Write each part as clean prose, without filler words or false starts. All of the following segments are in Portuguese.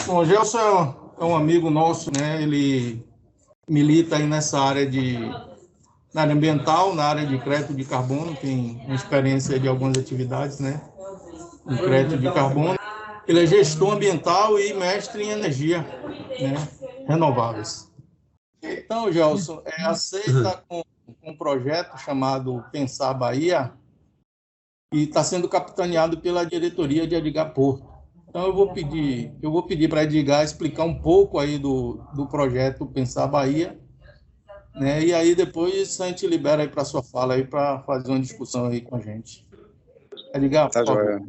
Bom, o Gelson é um amigo nosso, né? Ele milita aí na área ambiental, na área de crédito de carbono, tem uma experiência de algumas atividades, né? Em crédito de carbono. Ele é gestor ambiental e mestre em energia, né? Renováveis. Então, Gelson, aceita com um projeto chamado Pensar Bahia e está sendo capitaneado pela diretoria de Edgar Porto. Então, eu vou pedir para Edgar explicar um pouco aí do projeto Pensar Bahia, né? E aí depois a gente libera aí para sua fala aí para fazer uma discussão aí com a gente. Edgar, Tá por favor. joia.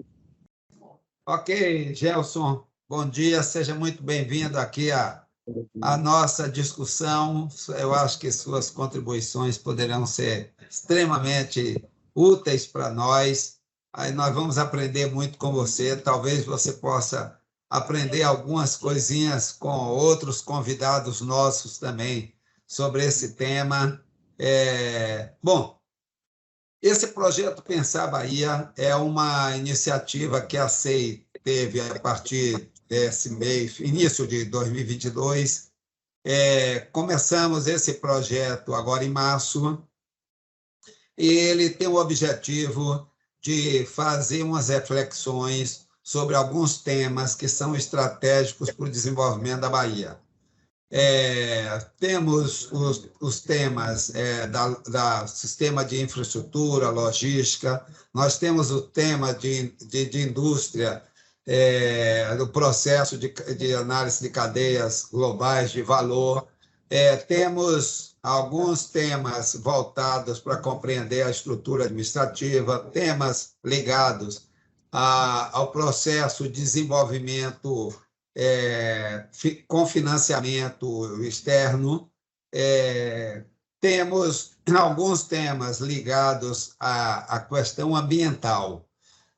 Ok, Gelson, bom dia, seja muito bem-vindo aqui à nossa discussão. Eu acho que suas contribuições poderão ser extremamente úteis para nós. Aí nós vamos aprender muito com você. Talvez você possa aprender algumas coisinhas com outros convidados nossos também sobre esse tema. Bom, esse projeto Pensar Bahia é uma iniciativa que a SEI teve a partir desse mês, início de 2022. Começamos esse projeto agora em março, e ele tem o objetivo de fazer umas reflexões sobre alguns temas que são estratégicos para o desenvolvimento da Bahia. Temos os temas da sistema de infraestrutura, logística, nós temos o tema de indústria, do processo de análise de cadeias globais de valor, temos alguns temas voltados para compreender a estrutura administrativa, temas ligados ao processo de desenvolvimento com financiamento externo. Temos alguns temas ligados à questão ambiental.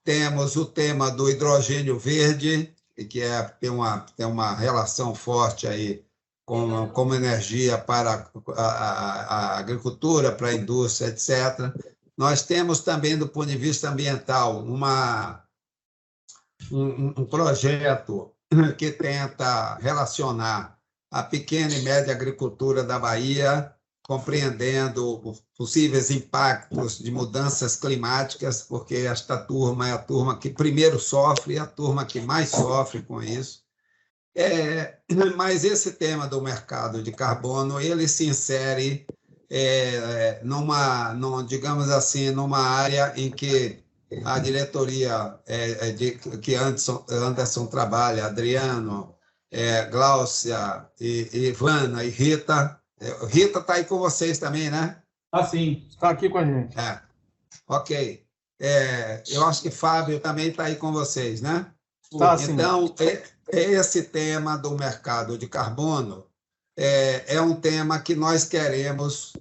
Temos o tema do hidrogênio verde, que tem uma relação forte aí como energia para a agricultura, para a indústria, etc. Nós temos também, do ponto de vista ambiental, um projeto que tenta relacionar a pequena e média agricultura da Bahia, compreendendo possíveis impactos de mudanças climáticas, porque esta turma é a turma que primeiro sofre, a turma que mais sofre com isso. Mas esse tema do mercado de carbono, ele se insere digamos assim, numa área em que a diretoria que Anderson trabalha, Adriano, Gláucia, Ivana e Rita. Rita está aí com vocês também, né? Sim, está aqui com a gente. Ok. Eu acho que Fábio também está aí com vocês, né? Tá, sim. Então, esse tema do mercado de carbono é um tema que nós queremos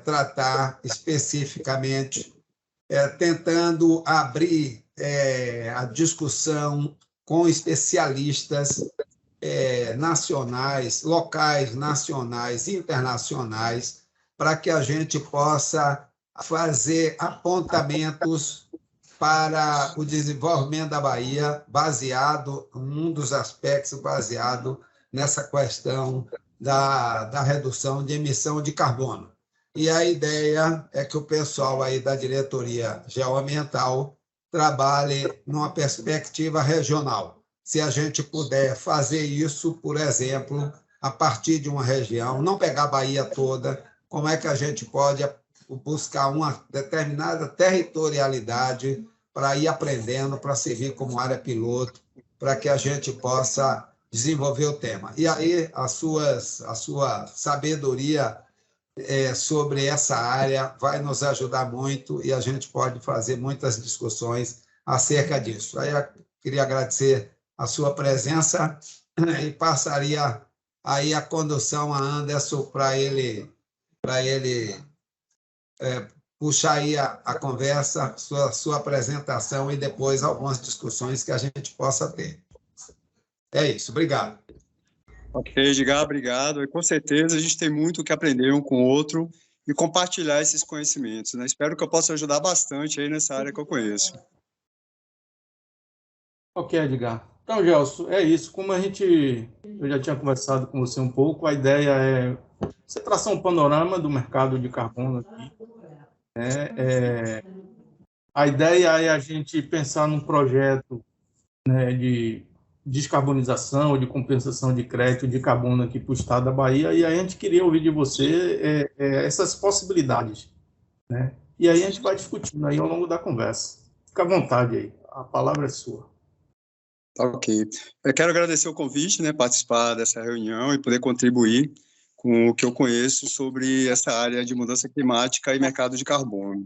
tratar especificamente, tentando abrir a discussão com especialistas nacionais, locais, nacionais, internacionais, para que a gente possa fazer apontamentos para o desenvolvimento da Bahia, um dos aspectos baseado nessa questão da redução de emissão de carbono. E a ideia é que o pessoal aí da diretoria geoambiental trabalhe numa perspectiva regional. Se a gente puder fazer isso, por exemplo, a partir de uma região, não pegar a Bahia toda, como é que a gente pode buscar uma determinada territorialidade para ir aprendendo, para servir como área piloto, para que a gente possa desenvolver o tema. E aí a sua sabedoria sobre essa área vai nos ajudar muito, e a gente pode fazer muitas discussões acerca disso. Aí eu queria agradecer a sua presença e passaria aí a condução a Anderson para ele puxar aí a conversa, sua apresentação, e depois algumas discussões que a gente possa ter. É isso, obrigado. Ok, Edgar, obrigado. E com certeza a gente tem muito o que aprender um com o outro e compartilhar esses conhecimentos, né? Espero que eu possa ajudar bastante aí nessa área que eu conheço. Ok, Edgar. Então, Gelson, é isso. Eu já tinha conversado com você um pouco, a ideia é você traçar um panorama do mercado de carbono aqui, né? A ideia é a gente pensar num projeto, né, de descarbonização, de compensação de crédito de carbono aqui para o estado da Bahia, e aí a gente queria ouvir de você essas possibilidades, né? E aí a gente vai discutindo aí ao longo da conversa. Fica à vontade aí, a palavra é sua. Ok. Eu quero agradecer o convite, né, participar dessa reunião e poder contribuir com o que eu conheço sobre essa área de mudança climática e mercado de carbono.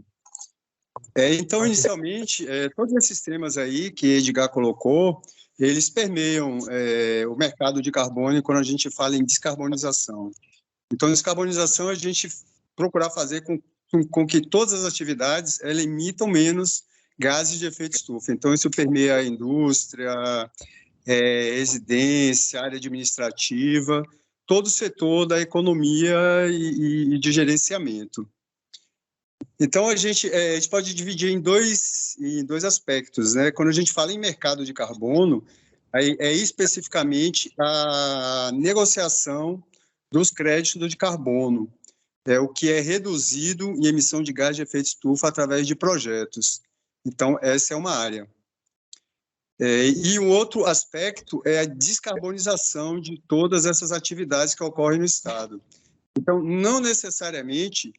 Então, inicialmente, todos esses temas aí que Edgar colocou, eles permeiam o mercado de carbono quando a gente fala em descarbonização. Então, descarbonização é a gente procurar fazer com que todas as atividades emitam menos gases de efeito estufa. Então, isso permeia a indústria, residência, área administrativa, todo o setor da economia e de gerenciamento. Então, a gente pode dividir em dois aspectos, né? Quando a gente fala em mercado de carbono, é especificamente a negociação dos créditos de carbono, o que é reduzido em emissão de gás de efeito estufa através de projetos. Então, essa é uma área. E o outro aspecto é a descarbonização de todas essas atividades que ocorrem no Estado. Então, não necessariamente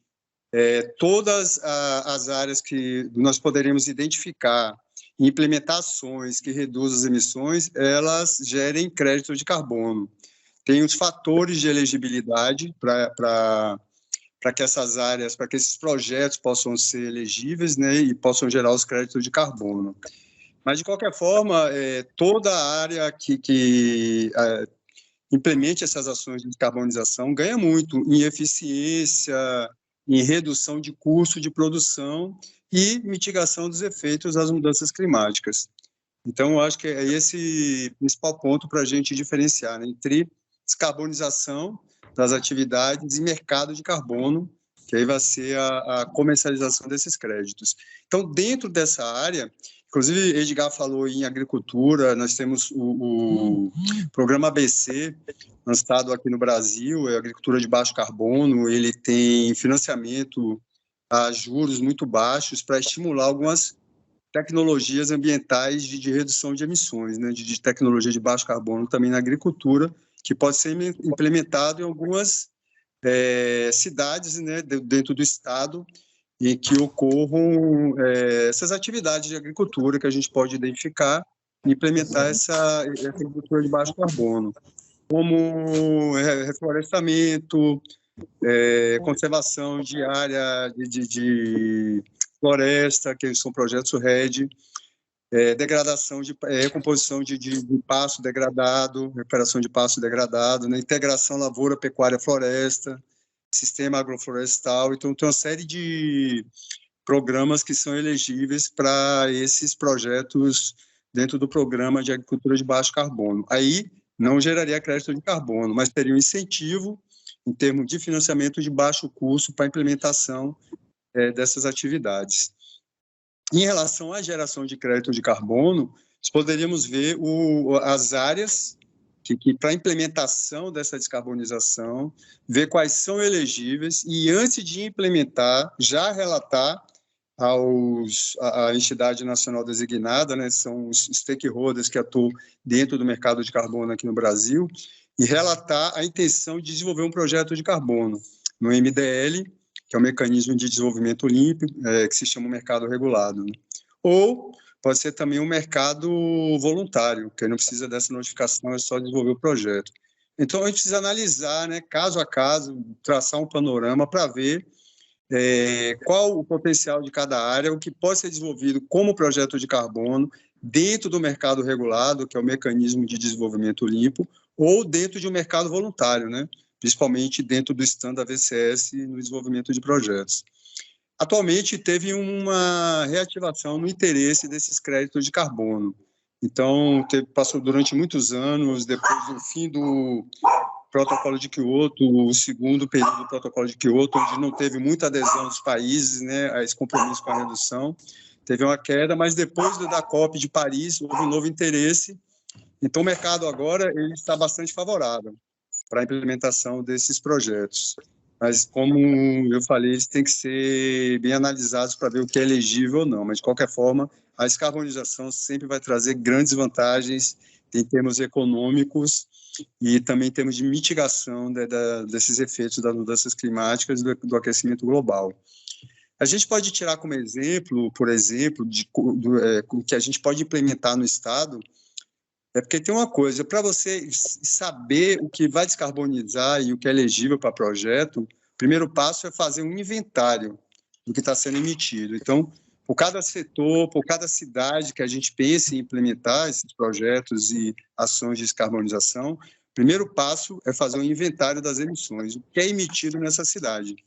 todas as áreas que nós poderíamos identificar e implementar ações que reduzam as emissões, elas gerem crédito de carbono. Tem os fatores de elegibilidade para que essas áreas, para que esses projetos possam ser elegíveis, né, e possam gerar os créditos de carbono. Mas, de qualquer forma, toda a área que implemente essas ações de descarbonização ganha muito em eficiência, em redução de custo de produção e mitigação dos efeitos das mudanças climáticas. Então, eu acho que é esse o principal ponto para a gente diferenciar, né, entre descarbonização das atividades e mercado de carbono, que aí vai ser a comercialização desses créditos. Então, dentro dessa área, inclusive, Edgar falou em agricultura, nós temos o programa ABC, lançado aqui no Brasil, é agricultura de baixo carbono, ele tem financiamento a juros muito baixos para estimular algumas tecnologias ambientais de redução de emissões, né, de tecnologia de baixo carbono também na agricultura, que pode ser implementado em algumas cidades, né, dentro do estado, em que ocorram essas atividades de agricultura que a gente pode identificar e implementar essa agricultura de baixo carbono, como reflorestamento, conservação de área de floresta, que são projetos RED, degradação recomposição de pasto degradado, recuperação de pasto degradado, né, integração lavoura, pecuária, floresta, sistema agroflorestal. Então, tem uma série de programas que são elegíveis para esses projetos dentro do programa de agricultura de baixo carbono. Aí, não geraria crédito de carbono, mas teria um incentivo em termos de financiamento de baixo custo para a implementação dessas atividades. Em relação à geração de crédito de carbono, nós poderíamos ver as áreas que para a implementação dessa descarbonização, ver quais são elegíveis e, antes de implementar, já relatar à entidade nacional designada, né, são os stakeholders que atuam dentro do mercado de carbono aqui no Brasil, e relatar a intenção de desenvolver um projeto de carbono no MDL, que é o Mecanismo de Desenvolvimento Limpo, que se chama mercado regulado, né? Ou pode ser também um mercado voluntário, que não precisa dessa notificação, é só desenvolver o projeto. Então, a gente precisa analisar, né, caso a caso, traçar um panorama para ver qual o potencial de cada área, o que pode ser desenvolvido como projeto de carbono dentro do mercado regulado, que é o Mecanismo de Desenvolvimento Limpo, ou dentro de um mercado voluntário, né, principalmente dentro do stand da VCS no desenvolvimento de projetos. Atualmente, teve uma reativação no interesse desses créditos de carbono. Então, passou durante muitos anos, depois do fim do protocolo de Kyoto, o segundo período do protocolo de Kyoto, onde não teve muita adesão dos países, né, a esse compromisso com a redução, teve uma queda, mas depois da COP de Paris, houve um novo interesse Então, o mercado agora ele está bastante favorável para a implementação desses projetos. Mas, como eu falei, eles têm que ser bem analisados para ver o que é elegível ou não. Mas, de qualquer forma, a descarbonização sempre vai trazer grandes vantagens em termos econômicos e também em termos de mitigação desses efeitos das mudanças climáticas e do aquecimento global. A gente pode tirar como exemplo, por exemplo, que a gente pode implementar no Estado, porque tem uma coisa, para você saber o que vai descarbonizar e o que é elegível para projeto, o primeiro passo é fazer um inventário do que está sendo emitido. Então, por cada setor, por cada cidade que a gente pense em implementar esses projetos e ações de descarbonização, o primeiro passo é fazer um inventário das emissões, o que é emitido nessa cidade.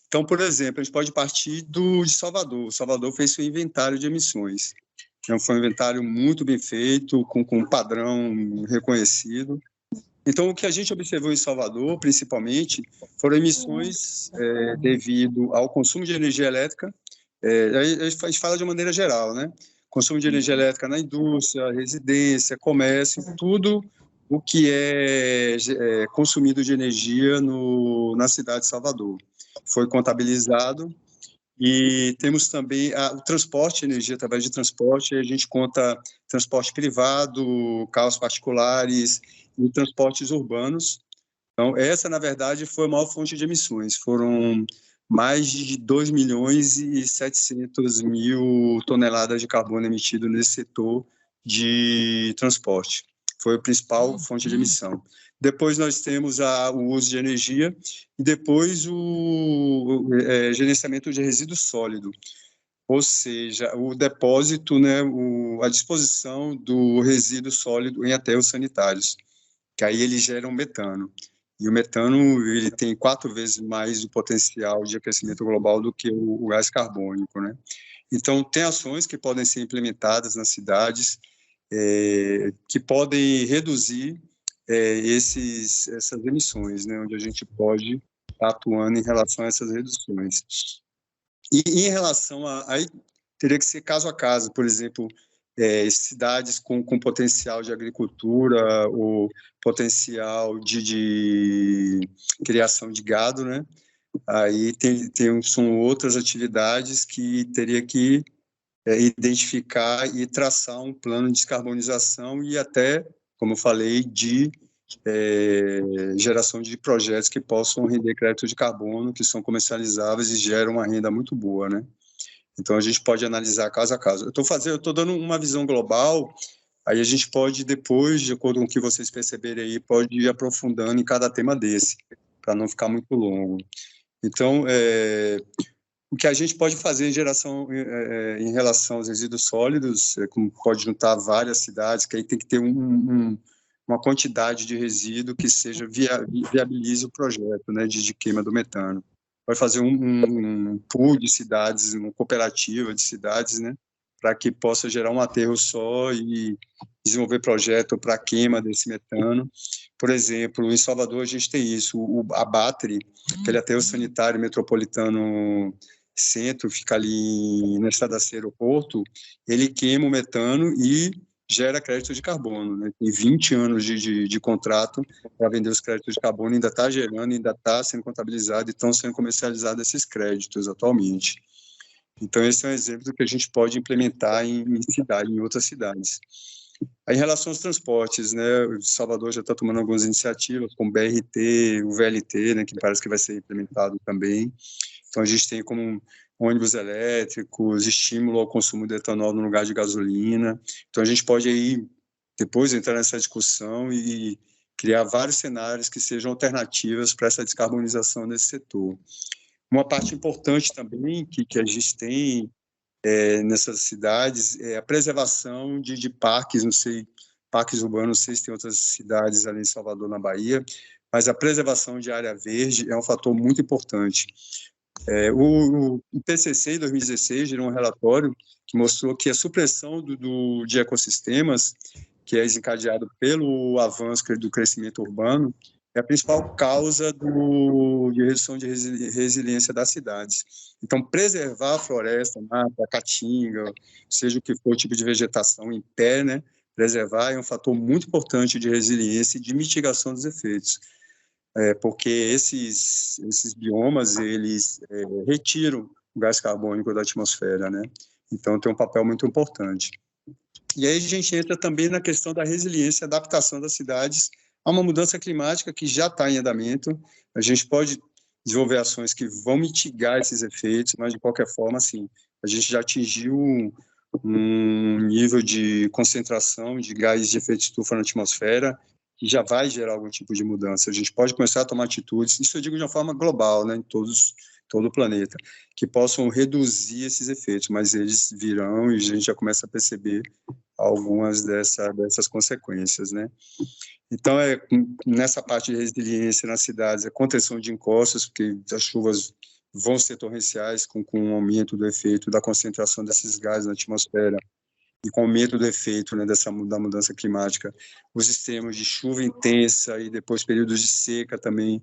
Então, por exemplo, a gente pode partir de Salvador. Salvador fez seu inventário de emissões. Então, foi um inventário muito bem feito, com um padrão reconhecido. Então, o que a gente observou em Salvador, principalmente, foram emissões devido ao consumo de energia elétrica. A gente fala de maneira geral, né? Consumo de energia elétrica na indústria, residência, comércio, tudo o que é consumido de energia na cidade de Salvador. Foi contabilizado. E temos também o transporte de energia através de transporte. A gente conta transporte privado, carros particulares e transportes urbanos. Então, essa, na verdade, foi a maior fonte de emissões. Foram mais de 2.700.000 toneladas de carbono emitido nesse setor de transporte. Foi a principal fonte de emissão. Depois nós temos o uso de energia e depois o gerenciamento de resíduo sólido, ou seja, o depósito, né, a disposição do resíduo sólido em aterros sanitários, que aí eles geram metano. E o metano ele tem 4 vezes mais o potencial de aquecimento global do que o gás carbônico, né? Então, tem ações que podem ser implementadas nas cidades que podem reduzir essas emissões, né, onde a gente pode estar atuando em relação a essas reduções. E em relação aí teria que ser caso a caso, por exemplo, cidades com potencial de agricultura ou potencial de criação de gado, né? Aí são outras atividades que teria que identificar e traçar um plano de descarbonização e até, como eu falei, de geração de projetos que possam render crédito de carbono, que são comercializáveis e geram uma renda muito boa, né? Então, a gente pode analisar caso a caso. Eu estou dando uma visão global, aí a gente pode, depois, de acordo com o que vocês perceberem aí, pode ir aprofundando em cada tema desse, para não ficar muito longo. Então, o que a gente pode fazer em relação aos resíduos sólidos, como pode juntar várias cidades, que aí tem que ter uma quantidade de resíduo que viabilize o projeto, né, de queima do metano. Pode fazer um pool de cidades, uma cooperativa de cidades, né, para que possa gerar um aterro só e desenvolver projeto para a queima desse metano. Por exemplo, em Salvador a gente tem isso, a BATRE, aquele aterro sanitário metropolitano centro, fica ali na Estrada Ceia Aeroporto, ele queima o metano e gera crédito de carbono, né? Tem 20 anos de contrato para vender os créditos de carbono, ainda está gerando, ainda está sendo contabilizado e estão sendo comercializados esses créditos atualmente. Então, esse é um exemplo do que a gente pode implementar em outras cidades. Aí, em relação aos transportes, né, o Salvador já está tomando algumas iniciativas, como o BRT, o VLT, né, que parece que vai ser implementado também. Então, a gente tem como ônibus elétricos, estímulo ao consumo de etanol no lugar de gasolina. Então, a gente pode aí, depois, entrar nessa discussão e criar vários cenários que sejam alternativas para essa descarbonização desse setor. Uma parte importante também que a gente tem nessas cidades é a preservação de parques, não sei, parques urbanos, não sei se tem outras cidades além de Salvador, na Bahia, mas a preservação de área verde é um fator muito importante. O IPCC, em 2016, gerou um relatório que mostrou que a supressão de ecossistemas, que é desencadeado pelo avanço do crescimento urbano, é a principal causa de redução de resiliência das cidades. Então, preservar a floresta, mata, a caatinga, seja o que for o tipo de vegetação em pé, né, preservar é um fator muito importante de resiliência e de mitigação dos efeitos, porque esses biomas, eles retiram o gás carbônico da atmosfera, né? Então, tem um papel muito importante. E aí a gente entra também na questão da resiliência e adaptação das cidades a uma mudança climática que já está em andamento. A gente pode desenvolver ações que vão mitigar esses efeitos, mas, de qualquer forma, assim, a gente já atingiu um nível de concentração de gases de efeito estufa na atmosfera que já vai gerar algum tipo de mudança. A gente pode começar a tomar atitudes, isso eu digo de uma forma global, né, em todo o planeta, que possam reduzir esses efeitos, mas eles virão e a gente já começa a perceber algumas dessas consequências, né? Então, nessa parte de resiliência nas cidades, a contenção de encostas, porque as chuvas vão ser torrenciais com o aumento do efeito da concentração desses gases na atmosfera e com o aumento do efeito, né, da mudança climática, os extremos de chuva intensa e depois períodos de seca também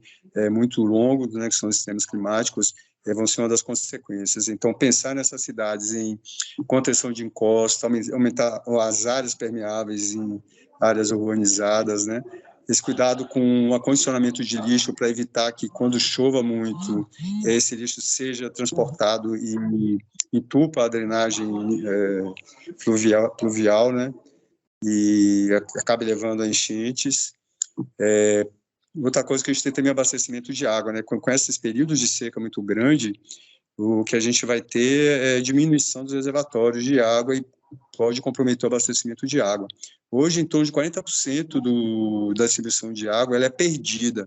muito longos, né, que são os extremos climáticos, vão ser uma das consequências. Então, pensar nessas cidades em contenção de encostas, aumentar as áreas permeáveis em áreas urbanizadas, né? Esse cuidado com o acondicionamento de lixo para evitar que, quando chova muito, esse lixo seja transportado e entupa a drenagem pluvial, né? E acabe levando a enchentes. Outra coisa que a gente tem também é abastecimento de água, né? Com esses períodos de seca muito grande, o que a gente vai ter é diminuição dos reservatórios de água e pode comprometer o abastecimento de água. Hoje, em torno de 40% da distribuição de água ela é perdida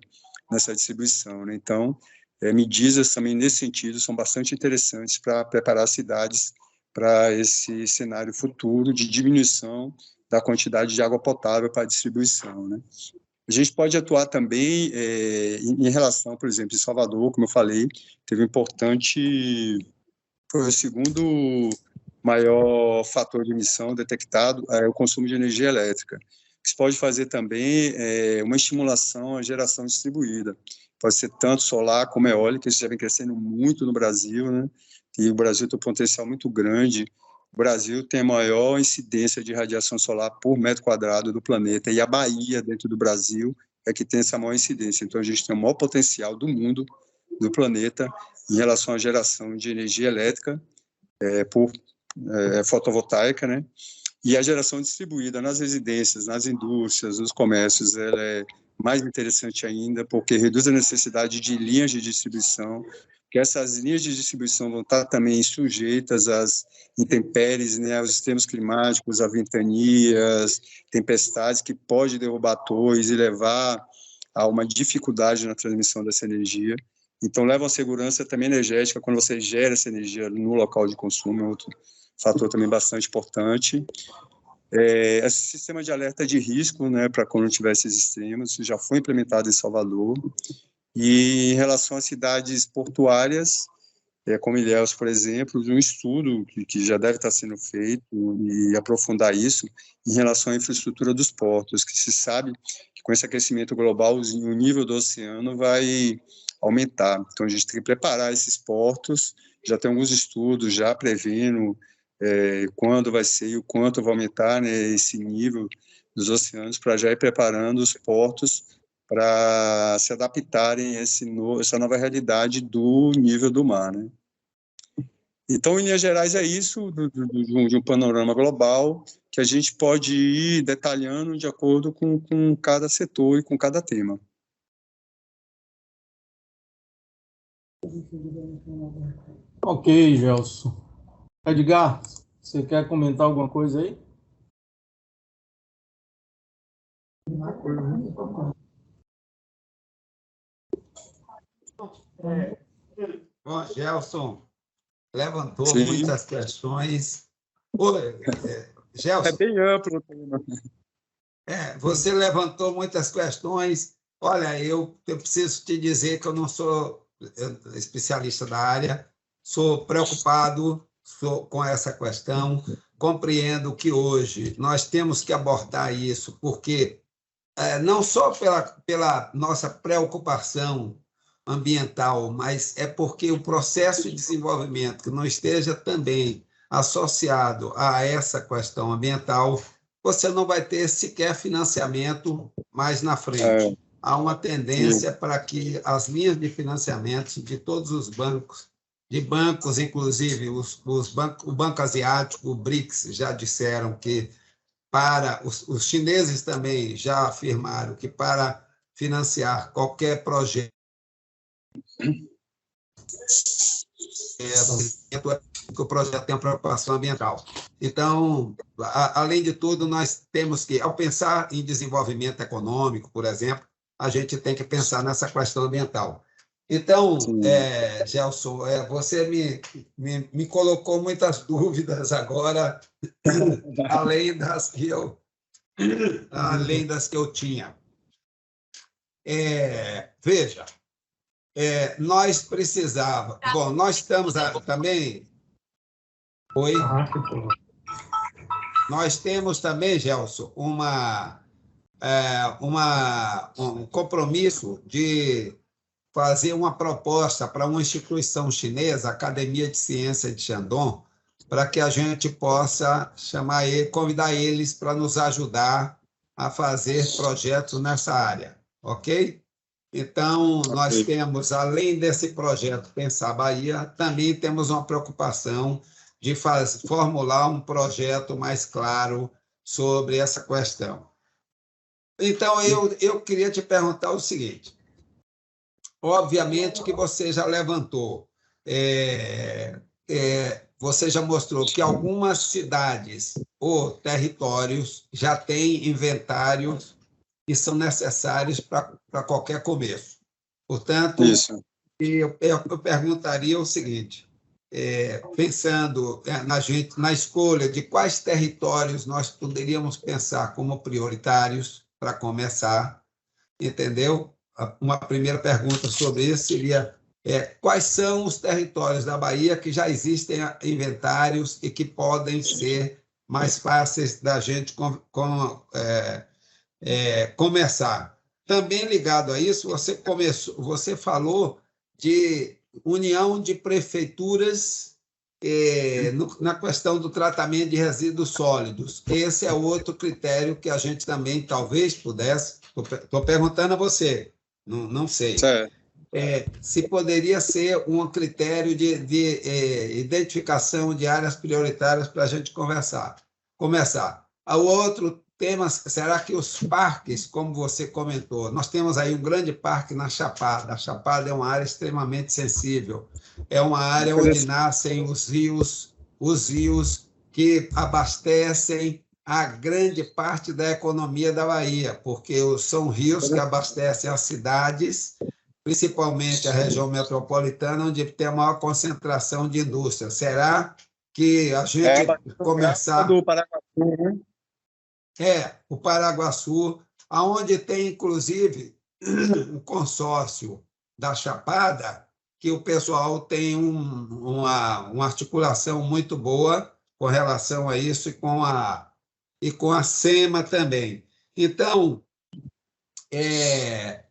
nessa distribuição, né? Então, medidas também nesse sentido são bastante interessantes para preparar as cidades para esse cenário futuro de diminuição da quantidade de água potável para a distribuição, né? A gente pode atuar também em relação, por exemplo, em Salvador, como eu falei, teve foi o segundo maior fator de emissão detectado é o consumo de energia elétrica. Se pode fazer também uma estimulação à geração distribuída. Pode ser tanto solar como eólica, isso já vem crescendo muito no Brasil, né? E o Brasil tem um potencial muito grande. O Brasil tem a maior incidência de radiação solar por metro quadrado do planeta, e a Bahia, dentro do Brasil, é que tem essa maior incidência. Então, a gente tem o maior potencial do mundo, do planeta, em relação à geração de energia elétrica por fotovoltaica, né? E a geração distribuída nas residências, nas indústrias, nos comércios, ela é mais interessante ainda, porque reduz a necessidade de linhas de distribuição, que essas linhas de distribuição vão estar também sujeitas às intempéries, né, aos extremos climáticos, a ventanias, tempestades, que pode derrubar torres e levar a uma dificuldade na transmissão dessa energia. Então, leva a segurança também energética quando você gera essa energia no local de consumo, é outro fator também bastante importante. Esse sistema de alerta de risco, né, para quando tiver esses extremos, já foi implementado em Salvador. E em relação às cidades portuárias, como Ilhéus, por exemplo, um estudo que já deve estar sendo feito e aprofundar isso em relação à infraestrutura dos portos, que se sabe que com esse aquecimento global o nível do oceano vai aumentar. Então, a gente tem que preparar esses portos, já tem alguns estudos já prevendo quando vai ser e o quanto vai aumentar, né, esse nível dos oceanos, para já ir preparando os portos para se adaptarem a essa nova realidade do nível do mar, né? Então, em linhas gerais, é isso, de um panorama global, que a gente pode ir detalhando de acordo com cada setor e com cada tema. Ok, Gelson. Edgar, você quer comentar alguma coisa aí? Bom, Gelson levantou Sim. muitas questões. Gelson, É bem amplo o tema. Você levantou muitas questões. Olha, eu preciso te dizer que eu não sou especialista da área, sou preocupado com essa questão, compreendo que hoje nós temos que abordar isso, porque não só pela nossa preocupação ambiental, mas é porque o processo de desenvolvimento que não esteja também associado a essa questão ambiental, você não vai ter sequer financiamento mais na frente. Há uma tendência para que as linhas de financiamento de todos os bancos, inclusive o Banco Asiático, o BRICS, já disseram que para os chineses também já afirmaram que para financiar qualquer projeto que o projeto tenha preocupação ambiental. Então, além de tudo, nós temos que, ao pensar em desenvolvimento econômico, por exemplo, a gente tem que pensar nessa questão ambiental. Então, Gelson, você me colocou muitas dúvidas agora, além das que eu tinha. Veja, nós precisávamos... Bom, nós estamos também... Oi? Nós temos também, Gelson, um compromisso de fazer uma proposta para uma instituição chinesa, a Academia de Ciência de Shandong, para que a gente possa convidar eles para nos ajudar a fazer projetos nessa área, ok? Então, nós temos, além desse projeto Pensar Bahia, também temos uma preocupação de formular um projeto mais claro sobre essa questão. Então, eu queria te perguntar o seguinte. Obviamente que você já levantou, você já mostrou que algumas cidades ou territórios já têm inventários que são necessários para qualquer começo. Portanto, eu perguntaria o seguinte, pensando na escolha de quais territórios nós poderíamos pensar como prioritários para começar, entendeu? Uma primeira pergunta sobre isso seria quais são os territórios da Bahia que já existem inventários e que podem ser mais fáceis da gente começar. Também ligado a isso, você falou de união de prefeituras na questão do tratamento de resíduos sólidos. Esse é outro critério que a gente também talvez pudesse... Estou perguntando a você, não sei. Se poderia ser um critério de identificação de áreas prioritárias para a gente começar. O outro tema, será que os parques, como você comentou, nós temos aí um grande parque na Chapada. A Chapada é uma área extremamente sensível. É uma área onde nascem os rios que abastecem a grande parte da economia da Bahia, porque são rios que abastecem as cidades, principalmente a região metropolitana, onde tem a maior concentração de indústria. Será que a gente começar... do Paraguaçu, né? O Paraguaçu, onde tem, inclusive, um consórcio da Chapada, que o pessoal tem uma articulação muito boa com relação a isso e com a SEMA também. Então,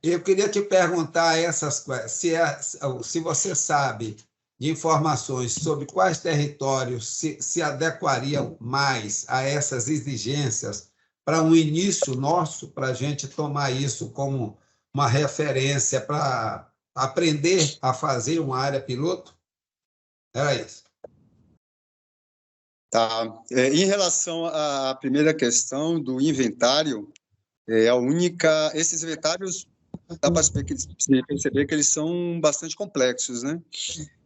eu queria te perguntar se você sabe de informações sobre quais territórios se adequariam mais a essas exigências para um início nosso, para a gente tomar isso como uma referência para aprender a fazer uma área piloto? Era isso. Tá. Em relação à primeira questão do inventário, esses inventários, dá para perceber que eles são bastante complexos, né?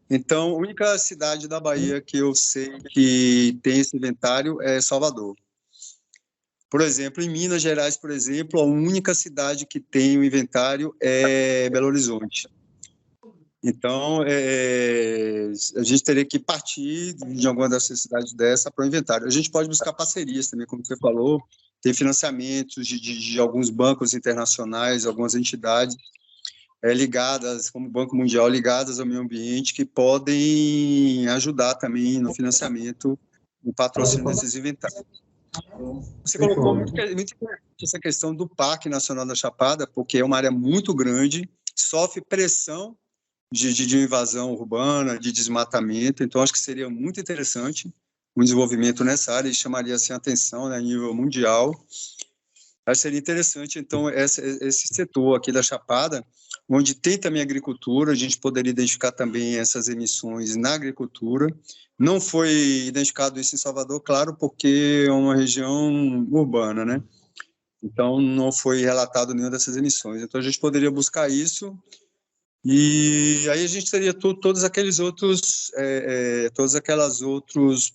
Então, a única cidade da Bahia que eu sei que tem esse inventário é Salvador. Por exemplo, em Minas Gerais, por exemplo, a única cidade que tem o inventário é Belo Horizonte. Então, a gente teria que partir de alguma dessas cidades para o inventário. A gente pode buscar parcerias também, como você falou, tem financiamentos de alguns bancos internacionais, algumas entidades ligadas, como o Banco Mundial, ligadas ao meio ambiente, que podem ajudar também no financiamento, no patrocínio desses inventários. Você colocou muito interessante essa questão do Parque Nacional da Chapada, porque é uma área muito grande, sofre pressão de invasão urbana, de desmatamento, então acho que seria muito interessante um desenvolvimento nessa área e chamaria assim, a atenção, né, a nível mundial. Acho que seria interessante, então, esse setor aqui da Chapada, onde tem também agricultura, a gente poderia identificar também essas emissões na agricultura. Não foi identificado isso em Salvador, claro, porque é uma região urbana, né? Então, não foi relatado nenhuma dessas emissões. Então, a gente poderia buscar isso e aí a gente teria todos aqueles outros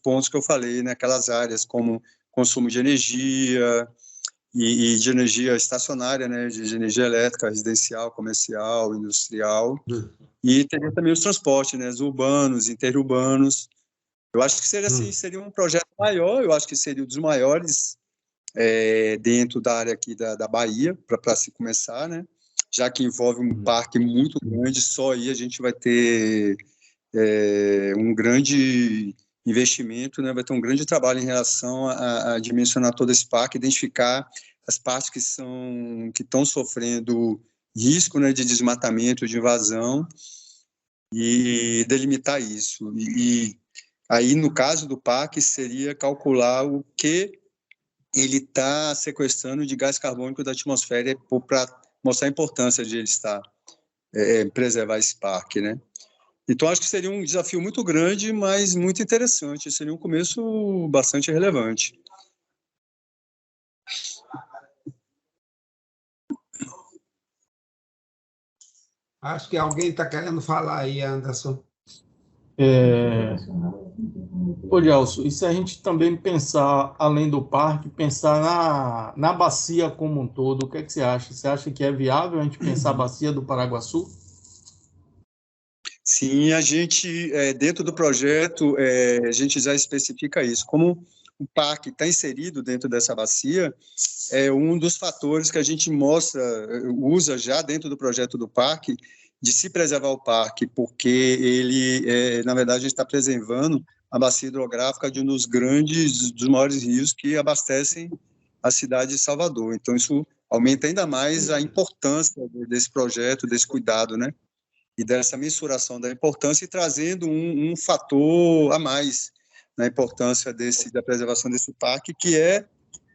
pontos que eu falei, né? Aquelas áreas como consumo de energia e de energia estacionária, né? De energia elétrica, residencial, comercial, industrial. E teria também os transportes, né? Os urbanos, interurbanos. Eu acho que seria assim, seria um projeto maior, eu acho que seria um dos maiores dentro da área aqui da Bahia, para se começar, né? Já que envolve um parque muito grande, só aí a gente vai ter um grande investimento, né? Vai ter um grande trabalho em relação a dimensionar todo esse parque, identificar as partes que estão sofrendo risco, né, de desmatamento, de invasão, e delimitar isso. E aí, no caso do parque, seria calcular o que ele está sequestrando de gás carbônico da atmosfera para mostrar a importância de ele estar preservar esse parque, né? Então, acho que seria um desafio muito grande, mas muito interessante. Seria um começo bastante relevante. Acho que alguém está querendo falar aí, Anderson. Ô, Gelson, e se a gente também pensar, além do parque, pensar na bacia como um todo, o que é que você acha? Você acha que é viável a gente pensar a bacia do Paraguaçu? Sim, a gente, dentro do projeto, a gente já especifica isso. Como o parque está inserido dentro dessa bacia, é um dos fatores que a gente usa já dentro do projeto do parque, de se preservar o parque, porque ele, na verdade, a gente está preservando a bacia hidrográfica de um dos maiores rios que abastecem a cidade de Salvador. Então, isso aumenta ainda mais a importância desse projeto, desse cuidado, né? E dessa mensuração da importância e trazendo um fator a mais na importância da preservação desse parque, que é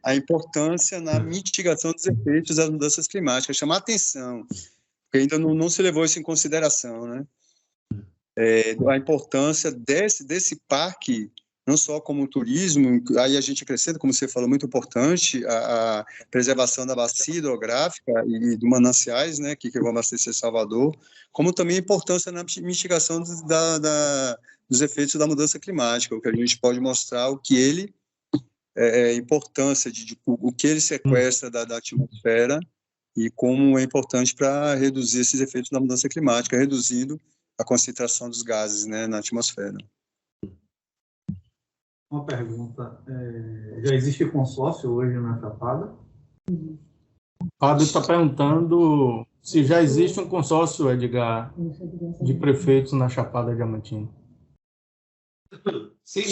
a importância na mitigação dos efeitos das mudanças climáticas. Chamar atenção, porque ainda não se levou isso em consideração, né? A importância desse parque, não só como turismo, aí a gente acrescenta, como você falou, muito importante, a preservação da bacia hidrográfica e dos mananciais, né, que vão abastecer Salvador, como também a importância na mitigação dos efeitos da mudança climática, o que a gente pode mostrar o que ele a importância de o que ele sequestra da atmosfera e como é importante para reduzir esses efeitos da mudança climática, reduzindo a concentração dos gases, né, na atmosfera. Uma pergunta. Já existe consórcio hoje na Chapada? O Fábio está perguntando se já existe um consórcio, Edgar, de prefeitos na Chapada Diamantina. Sim,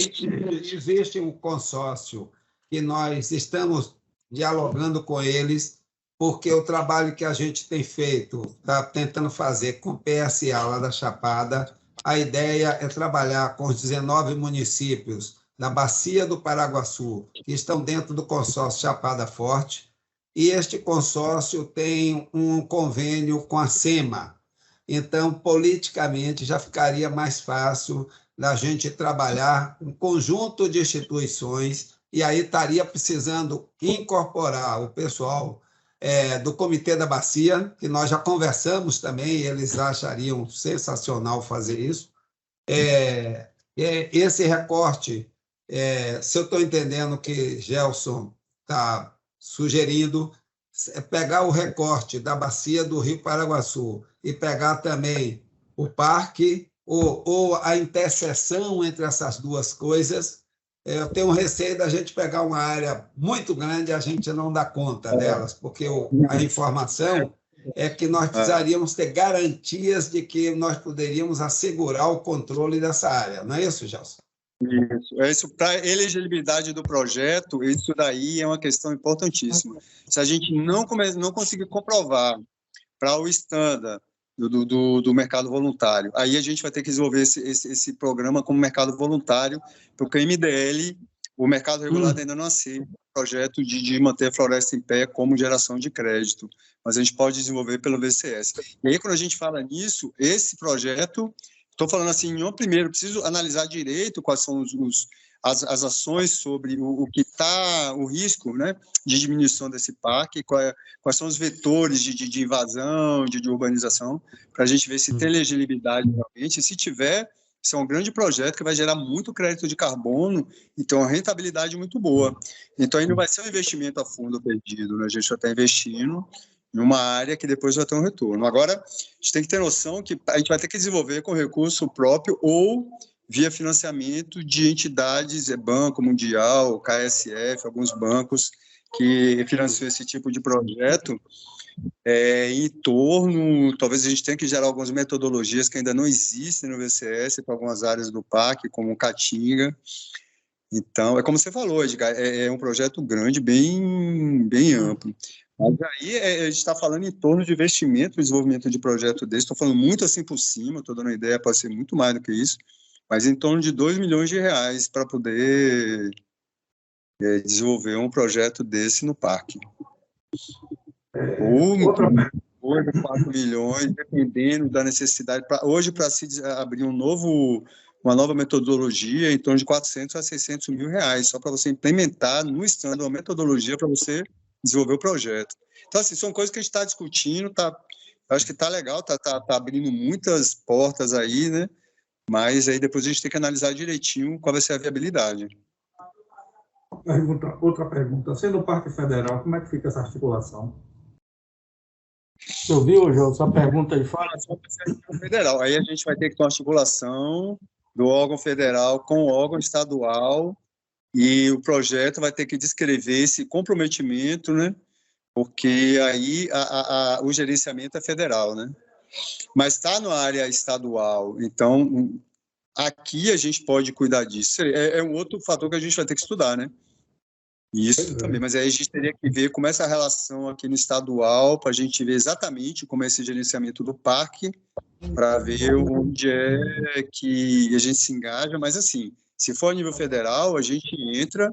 existe um consórcio e nós estamos dialogando com eles, porque o trabalho que a gente tem feito, está tentando fazer com o PSA lá da Chapada, a ideia é trabalhar com os 19 municípios da Bacia do Paraguaçu, que estão dentro do consórcio Chapada Forte, e este consórcio tem um convênio com a SEMA. Então, politicamente, já ficaria mais fácil da gente trabalhar um conjunto de instituições, e aí estaria precisando incorporar o pessoal do Comitê da Bacia, que nós já conversamos também, eles achariam sensacional fazer isso. Esse recorte, se eu estou entendendo que Gelson está sugerindo, pegar o recorte da bacia do Rio Paraguaçu e pegar também o parque ou a interseção entre essas duas coisas, eu tenho um receio da gente pegar uma área muito grande e a gente não dá conta delas, porque a informação é que nós precisaríamos ter garantias de que nós poderíamos assegurar o controle dessa área. Não é isso, Gelson? Isso para a elegibilidade do projeto, isso daí é uma questão importantíssima. Se a gente não conseguir comprovar para o Estanda do mercado voluntário. Aí a gente vai ter que desenvolver esse programa como mercado voluntário, porque o MDL, o mercado regulado ainda não aceita o projeto de manter a floresta em pé como geração de crédito, mas a gente pode desenvolver pelo VCS. E aí, quando a gente fala nisso, esse projeto, estou falando assim, primeiro, preciso analisar direito quais são as ações sobre o que está, o risco, né, de diminuição desse parque, quais são os vetores de invasão, de urbanização, para a gente ver se tem legibilidade realmente, e se tiver, isso é um grande projeto que vai gerar muito crédito de carbono e tem uma rentabilidade muito boa. Então, aí não vai ser um investimento a fundo perdido, né? A gente já está investindo em uma área que depois vai ter um retorno. Agora, a gente tem que ter noção que a gente vai ter que desenvolver com recurso próprio ou via financiamento de entidades, Banco Mundial, KSF, alguns bancos que financiam esse tipo de projeto, em torno, talvez a gente tenha que gerar algumas metodologias que ainda não existem no VCS para algumas áreas do parque, como Caatinga. Então, é como você falou, Edgar, é um projeto grande, bem amplo. Mas aí a gente está falando em torno de investimento, desenvolvimento de projeto desse, estou falando muito assim por cima, estou dando uma ideia, pode ser muito mais do que isso, mas em torno de R$2 milhões para poder desenvolver um projeto desse no parque. Ou 4 milhões, dependendo da necessidade. Hoje, para se abrir uma nova metodologia, em torno de 400 a 600 mil reais, só para você implementar no estado uma metodologia para você desenvolver o projeto. Então, assim, são coisas que a gente está discutindo, acho que está legal, está abrindo muitas portas aí, né? Mas aí depois a gente tem que analisar direitinho qual vai ser a viabilidade. Outra pergunta. Sendo o Parque Federal, como é que fica essa articulação? Você ouviu, João, sua pergunta aí? Fala. Federal. Aí a gente vai ter que ter uma articulação do órgão federal com o órgão estadual e o projeto vai ter que descrever esse comprometimento, né? Porque aí o gerenciamento é federal, né? Mas está na área estadual, então aqui a gente pode cuidar disso. É um outro fator que a gente vai ter que estudar, né? Isso também, mas aí a gente teria que ver como essa relação aqui no estadual, para a gente ver exatamente como é esse gerenciamento do parque, para ver onde é que a gente se engaja, mas assim, se for a nível federal, a gente entra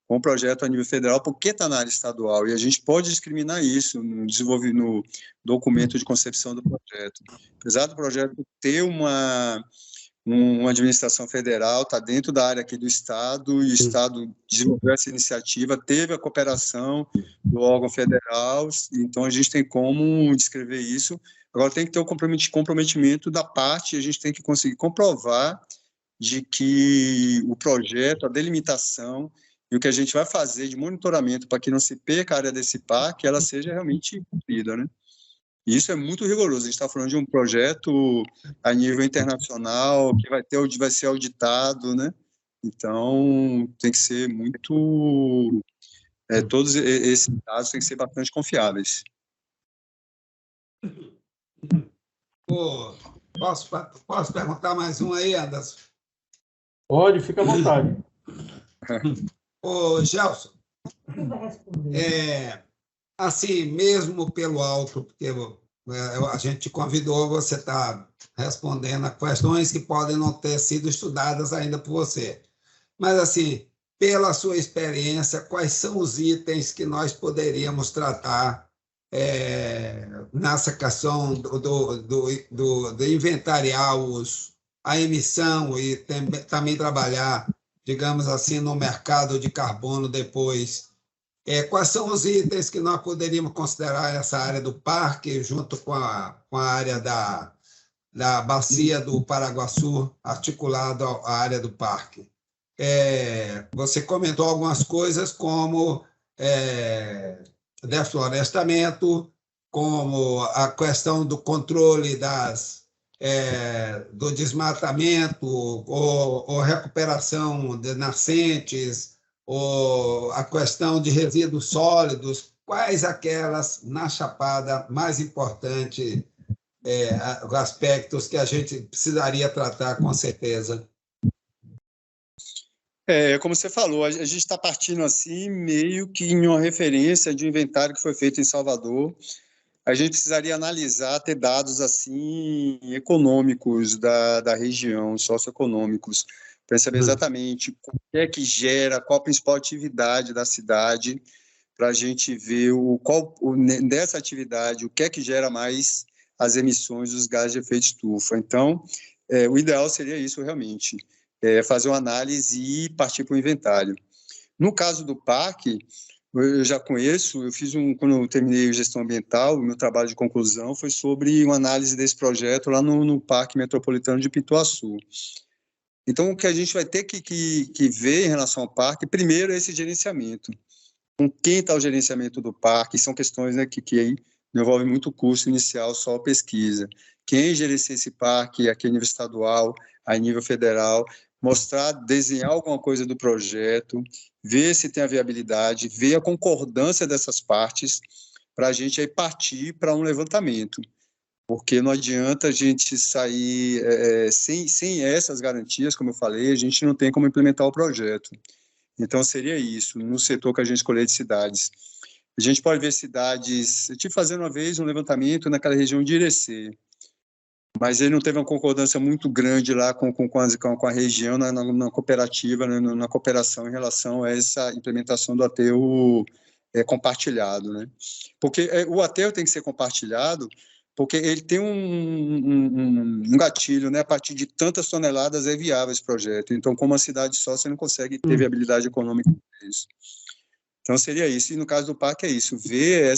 com um projeto a nível federal porque está na área estadual, e a gente pode discriminar isso no documento de concepção do projeto. Apesar do projeto ter uma administração federal, está dentro da área aqui do Estado, e o Estado desenvolveu essa iniciativa, teve a cooperação do órgão federal, então a gente tem como descrever isso. Agora tem que ter o comprometimento da parte, a gente tem que conseguir comprovar de que o projeto, a delimitação e o que a gente vai fazer de monitoramento para que não se perca a área desse parque, ela seja realmente cumprida, né? E isso é muito rigoroso. A gente está falando de um projeto a nível internacional que vai ser auditado, né? Então, tem que ser muito... todos esses dados têm que ser bastante confiáveis. Posso perguntar mais um aí, Anderson? Pode, fica à vontade. Gelson, assim, mesmo pelo alto, porque a gente te convidou, você está respondendo a questões que podem não ter sido estudadas ainda por você. Mas, assim, pela sua experiência, quais são os itens que nós poderíamos tratar nessa questão do inventariar a emissão e também trabalhar, digamos assim, no mercado de carbono depois? Quais são os itens que nós poderíamos considerar essa área do parque, junto com a área da bacia do Paraguaçu, articulado à área do parque? Você comentou algumas coisas como deflorestamento, como a questão do controle do desmatamento ou recuperação de nascentes, ou a questão de resíduos sólidos. Quais aquelas, na Chapada, mais importantes aspectos que a gente precisaria tratar com certeza? Como você falou, a gente está partindo assim, meio que em uma referência de um inventário que foi feito em Salvador, a gente precisaria analisar, ter dados assim econômicos da região, socioeconômicos, para saber exatamente o que é que gera, qual a principal atividade da cidade, para a gente ver dessa atividade, o que é que gera mais as emissões dos gases de efeito estufa. Então, o ideal seria isso realmente, fazer uma análise e partir para o inventário. No caso do parque, eu já conheço, quando eu terminei gestão ambiental, o meu trabalho de conclusão foi sobre uma análise desse projeto lá no Parque Metropolitano de Pituaçu. Então, o que a gente vai ter que ver em relação ao parque, primeiro, é esse gerenciamento. Com quem está o gerenciamento do parque? São questões, né, que aí envolvem muito custo inicial, só pesquisa. Quem gerencia esse parque, aqui a nível estadual, a nível federal, mostrar, desenhar alguma coisa do projeto, ver se tem a viabilidade, ver a concordância dessas partes, para a gente aí partir para um levantamento. Porque não adianta a gente sair sem essas garantias, como eu falei, a gente não tem como implementar o projeto. Então, seria isso, no setor que a gente escolher de cidades. A gente pode ver cidades... Eu estive fazendo uma vez um levantamento naquela região de Irecê, mas ele não teve uma concordância muito grande lá com a região, na cooperativa, na cooperação em relação a essa implementação do aterro compartilhado, né? Porque o aterro tem que ser compartilhado, porque ele tem um gatilho, né? A partir de tantas toneladas é viável esse projeto. Então, como uma cidade só, você não consegue ter viabilidade econômica disso. Então, seria isso. E no caso do parque é isso, ver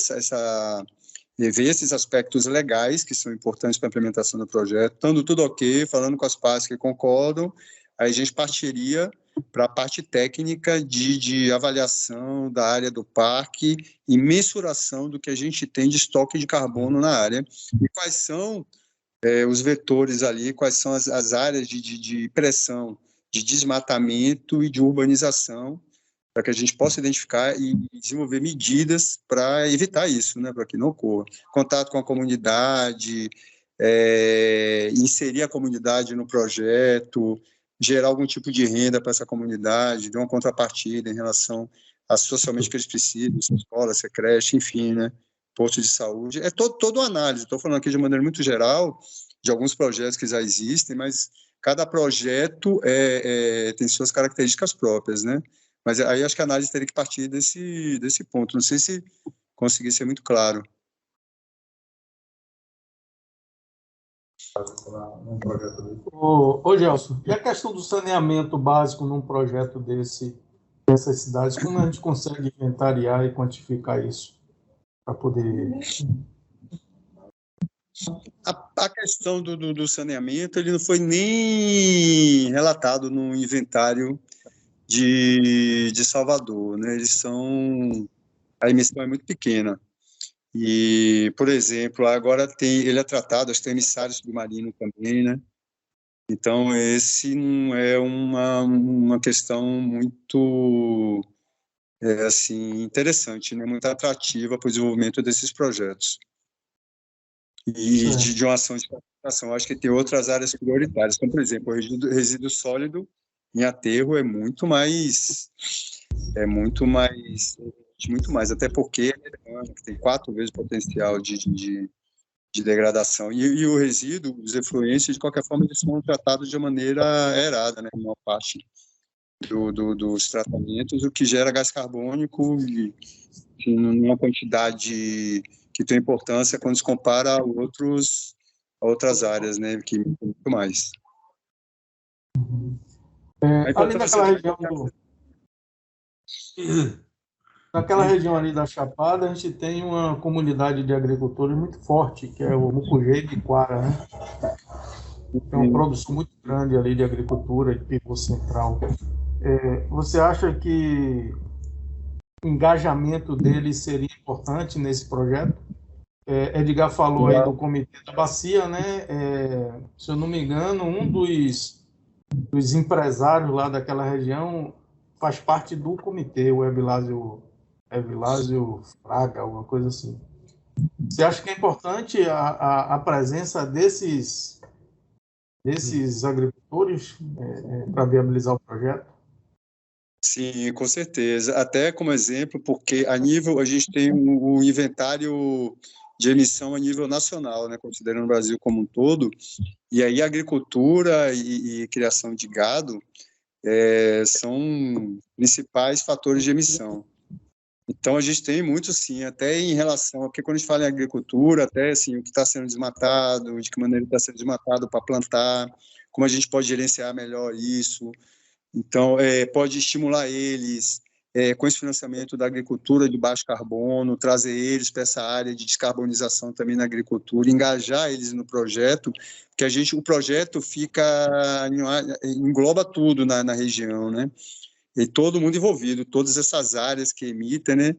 esses aspectos legais que são importantes para a implementação do projeto, estando tudo ok, falando com as partes que concordam, aí a gente partiria para a parte técnica de avaliação da área do parque e mensuração do que a gente tem de estoque de carbono na área e quais são os vetores ali, quais são as áreas de pressão, de desmatamento e de urbanização, para que a gente possa identificar e desenvolver medidas para evitar isso, né, para que não ocorra. Contato com a comunidade, inserir a comunidade no projeto, gerar algum tipo de renda para essa comunidade, dar uma contrapartida em relação a socialmente que eles precisam, se escola, se creche, enfim, né, posto de saúde. É toda uma análise, estou falando aqui de maneira muito geral, de alguns projetos que já existem, mas cada projeto tem suas características próprias, né? Mas aí acho que a análise teria que partir desse ponto. Não sei se consegui ser muito claro. Ô Gelson, e a questão do saneamento básico num projeto dessas cidades, como a gente consegue inventariar e quantificar isso? Para poder... A questão do saneamento, ele não foi nem relatado no inventário de Salvador, né? A emissão é muito pequena. E, por exemplo, agora ele é tratado, acho que tem emissário submarino também, né? Então, esse não é uma questão muito assim, interessante, né? Muito atrativa para o desenvolvimento desses projetos. E de uma ação de captação. Acho que tem outras áreas prioritárias, como, por exemplo, o resíduo sólido em aterro é muito mais, até porque tem 4 vezes o potencial de degradação. E o resíduo, os efluentes, de qualquer forma, eles são tratados de maneira errada, né, na maior parte dos tratamentos, o que gera gás carbônico numa quantidade que tem importância quando se compara a outras áreas, né, que muito mais. Ali naquela região ali da Chapada, a gente tem uma comunidade de agricultores muito forte, que é o Mucugê de Quara, né? Tem uma produção muito grande ali de agricultura, de pivô central. Você acha que o engajamento deles seria importante nesse projeto? Edgar falou aí do Comitê da Bacia, né? Se eu não me engano, um dos empresários lá daquela região faz parte do comitê, o Evilásio Fraga, alguma coisa assim. Você acha que é importante a presença desses agricultores para viabilizar o projeto? Sim, com certeza. Até como exemplo, porque a gente tem o inventário de emissão a nível nacional, né, considerando o Brasil como um todo, e aí agricultura e criação de gado são principais fatores de emissão. Então, a gente tem muito, sim, até em relação, porque quando a gente fala em agricultura, até assim, o que está sendo desmatado, de que maneira está sendo desmatado para plantar, como a gente pode gerenciar melhor isso. Então, pode estimular eles, com esse financiamento da agricultura de baixo carbono, trazer eles para essa área de descarbonização também na agricultura, engajar eles no projeto, que o projeto engloba tudo na região, né? E todo mundo envolvido, todas essas áreas que emitem, né?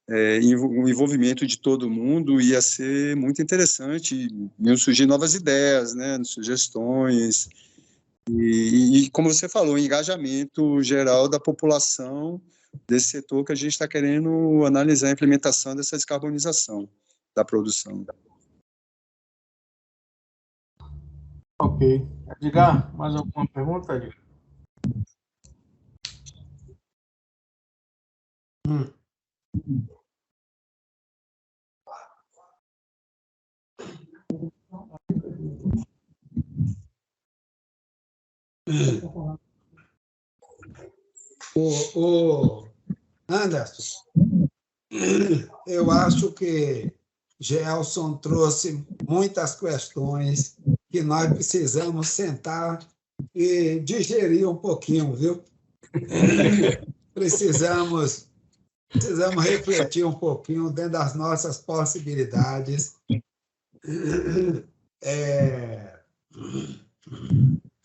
O envolvimento de todo mundo ia ser muito interessante, iam surgir novas ideias, né? Sugestões, e como você falou, engajamento geral da população desse setor que a gente está querendo analisar a implementação dessa descarbonização da produção. Ok. Edgar, mais alguma pergunta, Edgar? O Anderson, eu acho que Gelson trouxe muitas questões que nós precisamos sentar e digerir um pouquinho, viu? Precisamos refletir um pouquinho dentro das nossas possibilidades.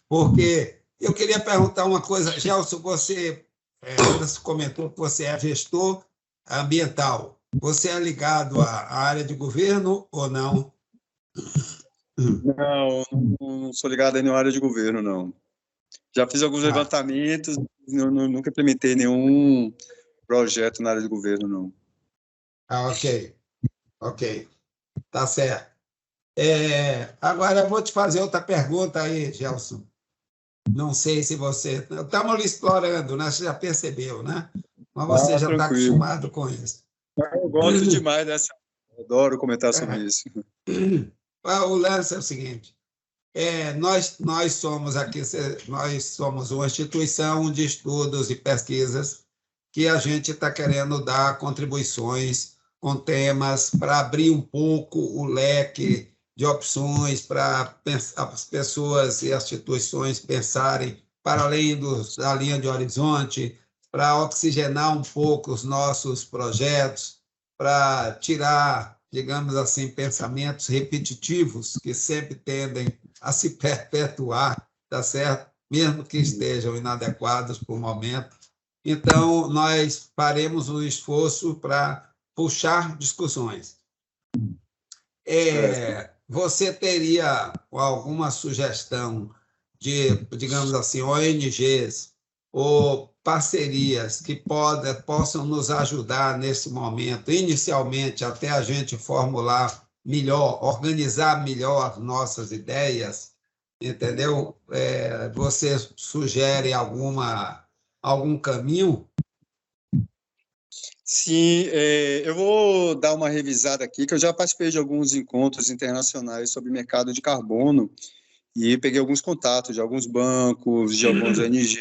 Porque eu queria perguntar uma coisa, Gelson, você, Anderson comentou que você é gestor ambiental. Você é ligado à área de governo ou não? Não sou ligado a nenhuma área de governo, não. Já fiz alguns levantamentos, nunca implementei nenhum projeto na área de governo, não. Ok. Tá certo. Agora eu vou te fazer outra pergunta aí, Gelson. Não sei se você... Estamos ali explorando, né? Você já percebeu, né? Mas você já está acostumado com isso. Eu gosto demais dessa... Adoro comentar sobre isso. O lance é o seguinte, nós somos uma instituição de estudos e pesquisas que a gente está querendo dar contribuições com temas para abrir um pouco o leque de opções para as pessoas e as instituições pensarem para além da linha de horizonte, para oxigenar um pouco os nossos projetos, para tirar, digamos assim, pensamentos repetitivos que sempre tendem a se perpetuar, tá certo? Mesmo que estejam inadequados por momento. Então, nós faremos um esforço para puxar discussões. Você teria alguma sugestão de, digamos assim, ONGs ou parcerias que possam nos ajudar nesse momento, inicialmente, até a gente formular melhor, organizar melhor nossas ideias, entendeu? Você sugere algum caminho? Sim, eu vou dar uma revisada aqui, que eu já participei de alguns encontros internacionais sobre mercado de carbono e peguei alguns contatos de alguns bancos, de alguns ONG,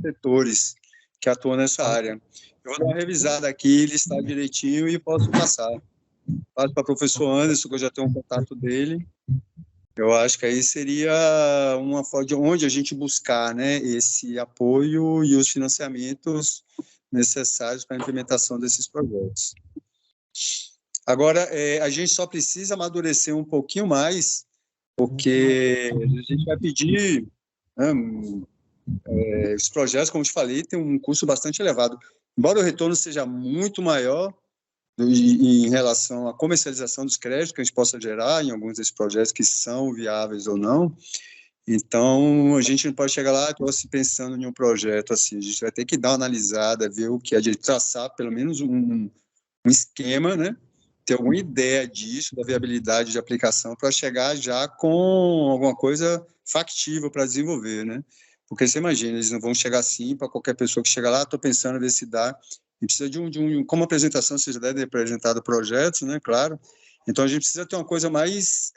setores que atuam nessa área. Eu vou dar uma revisada aqui, listar direitinho e posso passar. Passo para o professor Anderson, que eu já tenho um contato dele. Eu acho que aí seria uma forma de onde a gente buscar, né, esse apoio e os financiamentos necessários para a implementação desses projetos. Agora, a gente só precisa amadurecer um pouquinho mais, porque a gente vai pedir... os projetos, como eu te falei, têm um custo bastante elevado. Embora o retorno seja muito maior em relação à comercialização dos créditos que a gente possa gerar em alguns desses projetos que são viáveis ou não, então a gente não pode chegar lá, estou assim, pensando em um projeto assim, a gente vai ter que dar uma analisada, ver o que é de traçar pelo menos um esquema, né? Ter alguma ideia disso, da viabilidade de aplicação, para chegar já com alguma coisa factível para desenvolver, né? Porque você imagina, eles não vão chegar assim para qualquer pessoa que chega lá, estou pensando a ver se dá, e precisa como apresentação, vocês já devem ter apresentado projetos, né, claro, Então, a gente precisa ter uma coisa mais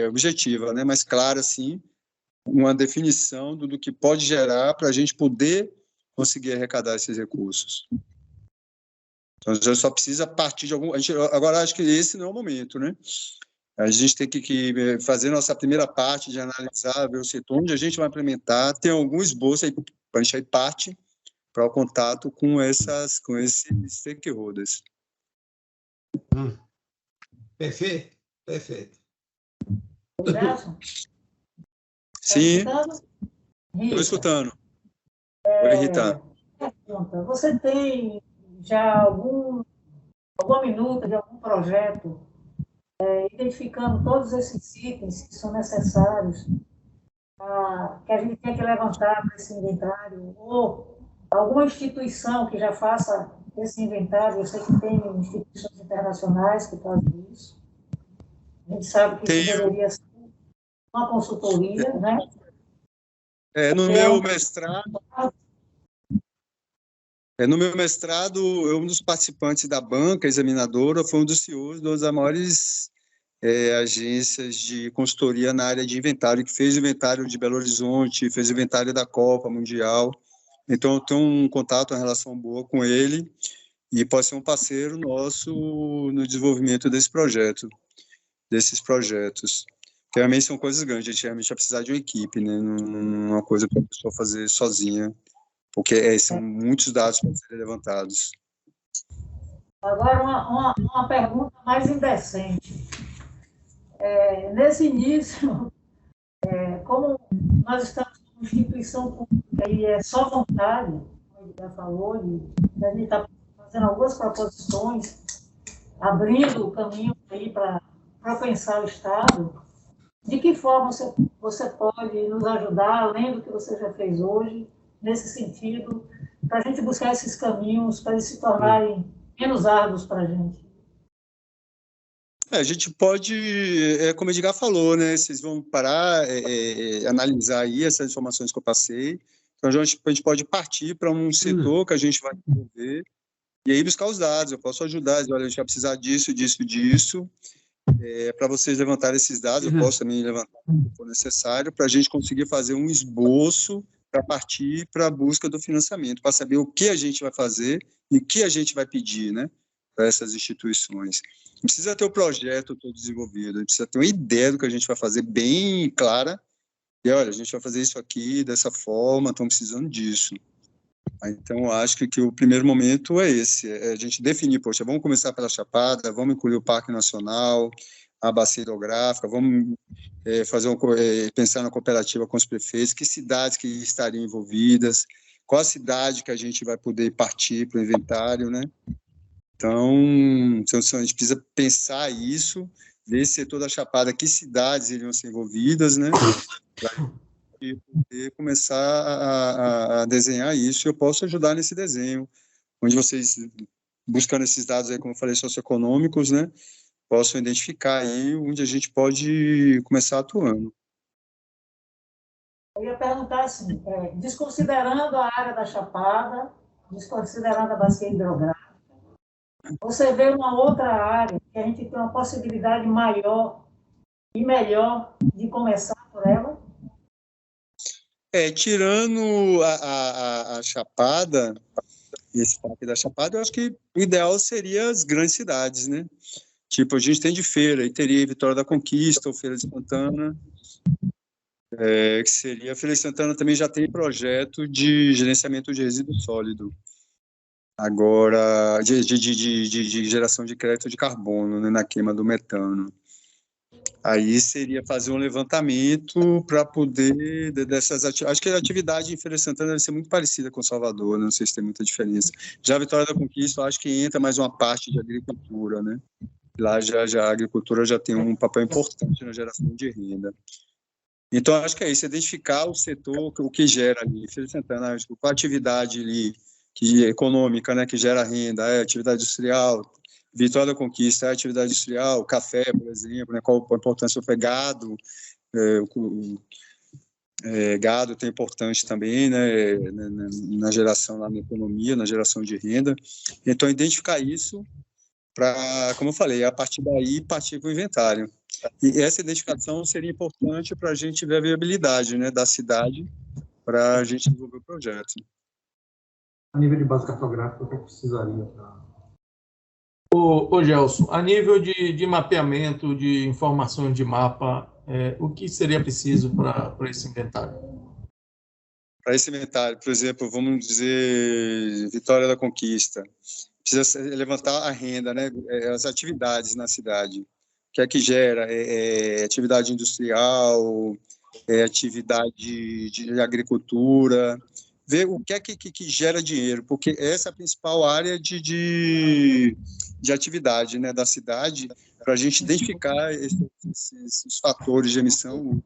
objetiva, né? Mais clara, assim, uma definição do que pode gerar para a gente poder conseguir arrecadar esses recursos. Então, a gente só precisa partir de algum... agora, acho que esse não é o momento, né? A gente tem que fazer nossa primeira parte de analisar, ver o setor onde a gente vai implementar, tem algum esboço aí para a gente aí parte para o contato com esses stakeholders. Perfeito, perfeito. Gerson? Sim, Rita, estou escutando. Oi, Rita. pergunta, você tem já alguma minuta de algum projeto identificando todos esses itens que são necessários que a gente tem que levantar para esse inventário, ou alguma instituição que já faça esse inventário? Eu sei que tem instituições internacionais que fazem isso. A gente sabe que isso deveria ser uma consultoria, né? No meu mestrado, eu, um dos participantes da banca examinadora, foi um dos CEOs das maiores agências de consultoria na área de inventário, que fez o inventário de Belo Horizonte, fez o inventário da Copa Mundial. Então, eu tenho um contato, uma relação boa com ele, e pode ser um parceiro nosso no desenvolvimento desses projetos. Realmente são coisas grandes, a gente realmente vai precisar de uma equipe, né? Não é uma coisa para a pessoa fazer sozinha, porque são muitos dados para serem levantados. Agora, uma pergunta mais indecente. Nesse início, como nós estamos numa instituição pública e é só vontade, como ele já falou, a gente está fazendo algumas proposições, abrindo o caminho aí para pensar o Estado, de que forma você pode nos ajudar, além do que você já fez hoje, nesse sentido, para a gente buscar esses caminhos, para eles se tornarem menos árduos para a gente? A gente pode, como o Edgar falou, né? Vocês vão parar, analisar aí essas informações que eu passei. Então, a gente pode partir para um setor que a gente vai desenvolver e aí buscar os dados. Eu posso ajudar, dizer, olha, a gente vai precisar disso, disso, disso. Para vocês levantarem esses dados, eu posso também levantar o que for necessário, para a gente conseguir fazer um esboço para partir para a busca do financiamento, para saber o que a gente vai fazer e o que a gente vai pedir, né, para essas instituições. Não precisa ter o projeto todo desenvolvido, a gente precisa ter uma ideia do que a gente vai fazer bem clara, e olha, a gente vai fazer isso aqui, dessa forma, estamos precisando disso. Então, acho que o primeiro momento é esse, a gente definir, poxa, vamos começar pela Chapada, vamos incluir o Parque Nacional, a bacia hidrográfica, vamos pensar na cooperativa com os prefeitos, que cidades que estariam envolvidas, qual a cidade que a gente vai poder partir para o inventário, né? Então, a gente precisa pensar isso, ver esse setor da Chapada, que cidades iriam ser envolvidas, né? E poder começar a desenhar isso. Eu posso ajudar nesse desenho, onde vocês, buscando esses dados aí, como eu falei, socioeconômicos, né, possam identificar aí onde a gente pode começar atuando. Eu ia perguntar assim, desconsiderando a área da Chapada, desconsiderando a bacia hidrográfica, você vê uma outra área que a gente tem uma possibilidade maior e melhor de começar por ela? Tirando a Chapada, esse parque da Chapada, eu acho que o ideal seria as grandes cidades, né? Tipo, a gente tem de Feira, aí teria Vitória da Conquista, ou Feira de Santana, que seria... A Feira de Santana também já tem projeto de gerenciamento de resíduo sólido. Agora, de geração de crédito de carbono, né, na queima do metano. Aí seria fazer um levantamento para poder dessas atividades. Acho que a atividade em Feira de Santana deve ser muito parecida com Salvador, né? Não sei se tem muita diferença. Já a Vitória da Conquista, eu acho que entra mais uma parte de agricultura, né? Lá já a agricultura já tem um papel importante na geração de renda. Então, acho que é isso, identificar o setor, o que gera ali. Feira de Santana, qual a atividade ali econômica, né, que gera renda, atividade industrial. Vitória da Conquista, atividade industrial, café, por exemplo, né, qual a importância do gado. Gado tem importante também, né, na geração, lá na economia, na geração de renda. Então, identificar isso para, como eu falei, a partir daí partir para o inventário. E essa identificação seria importante para a gente ver a viabilidade, né, da cidade para a gente desenvolver o projeto. A nível de base cartográfica, o que precisaria para... Ô Gelson, a nível de mapeamento, de informações de mapa, o que seria preciso para esse inventário? Para esse inventário, por exemplo, vamos dizer Vitória da Conquista, precisa levantar a renda, né, as atividades na cidade. O que é que gera? Atividade industrial, atividade de agricultura, ver o que é que gera dinheiro, porque essa é a principal área de atividade, né, da cidade, para a gente identificar esses fatores de emissão,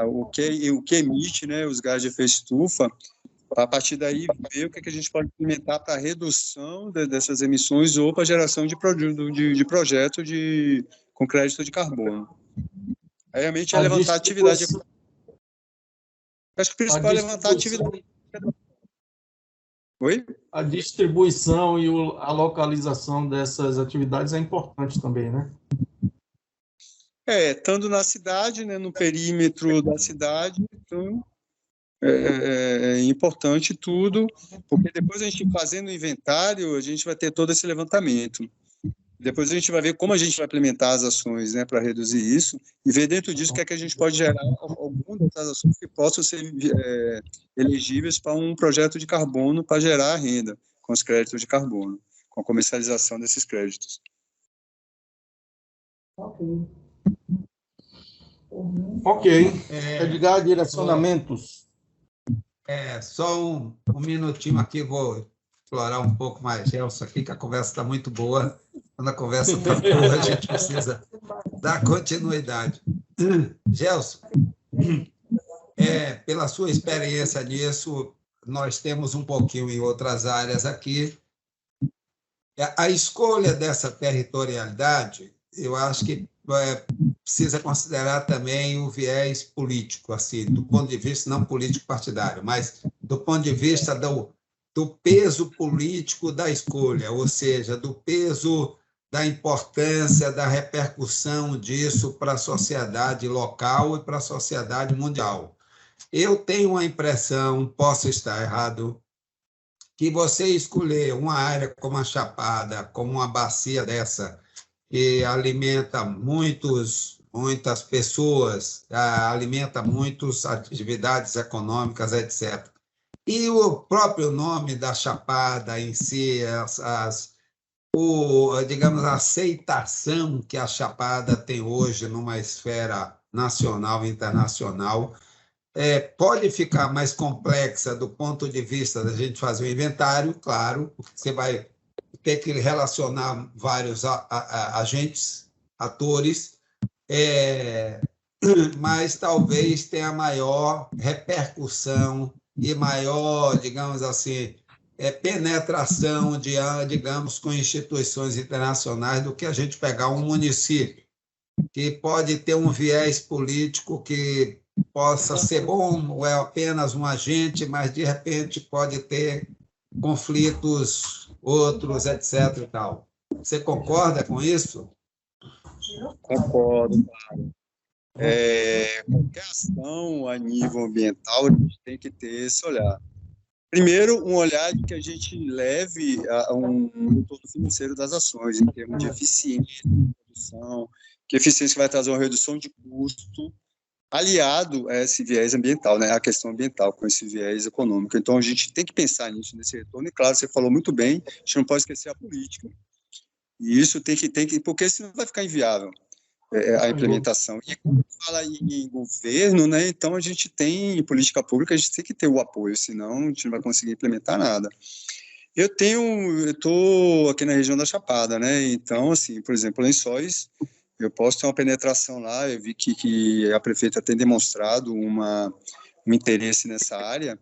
o que emite, né, os gases de efeito estufa, a partir daí ver o que a gente pode implementar para a redução dessas emissões ou para a geração de projeto com crédito de carbono. Aí, realmente, é levantar a atividade. Acho que o principal é levantar a atividade. Oi? A distribuição e a localização dessas atividades é importante também, né? Estando na cidade, né, no perímetro da cidade, então é importante tudo, porque depois a gente fazendo o inventário, a gente vai ter todo esse levantamento. Depois a gente vai ver como a gente vai implementar as ações, né, para reduzir isso, e ver dentro disso o que é que a gente pode gerar alguma dessas ações que possam ser elegíveis para um projeto de carbono para gerar renda com os créditos de carbono, com a comercialização desses créditos. Ok. Edgar, direcionamentos. Só um minutinho aqui, vou explorar um pouco mais Gelson aqui, que a conversa está muito boa. Quando a conversa está boa, a gente precisa dar continuidade. Gelson, pela sua experiência nisso, nós temos um pouquinho em outras áreas aqui. A escolha dessa territorialidade, eu acho que precisa considerar também o viés político, assim, do ponto de vista não político partidário, mas do ponto de vista do peso político da escolha, ou seja, do peso da importância, da repercussão disso para a sociedade local e para a sociedade mundial. Eu tenho a impressão, posso estar errado, que você escolher uma área como a Chapada, como uma bacia dessa, que alimenta muitas pessoas, alimenta muitas atividades econômicas, etc. E o próprio nome da Chapada em si, digamos, a aceitação que a Chapada tem hoje numa esfera nacional e internacional, pode ficar mais complexa do ponto de vista da gente fazer o inventário, claro, porque você vai ter que relacionar vários agentes, atores, mas talvez tenha maior repercussão e maior, digamos assim, penetração, digamos, com instituições internacionais do que a gente pegar um município, que pode ter um viés político que possa ser bom ou é apenas um agente, mas, de repente, pode ter conflitos outros, etc. E tal. Você concorda com isso? Concordo, claro. Qualquer ação a nível ambiental, a gente tem que ter esse olhar. Primeiro, um olhar de que a gente leve a um retorno financeiro das ações, em termos de eficiência de produção, que eficiência vai trazer uma redução de custo, aliado a esse viés ambiental, né, a questão ambiental com esse viés econômico. Então, a gente tem que pensar nisso, nesse retorno, e claro, você falou muito bem, a gente não pode esquecer a política. E isso tem que porque senão vai ficar inviável a implementação. E quando fala em governo, né, então a gente tem, em política pública, a gente tem que ter o apoio, senão a gente não vai conseguir implementar nada. Eu estou aqui na região da Chapada, né, então, assim, por exemplo, Lençóis, eu posso ter uma penetração lá, eu vi que a prefeita tem demonstrado um interesse nessa área,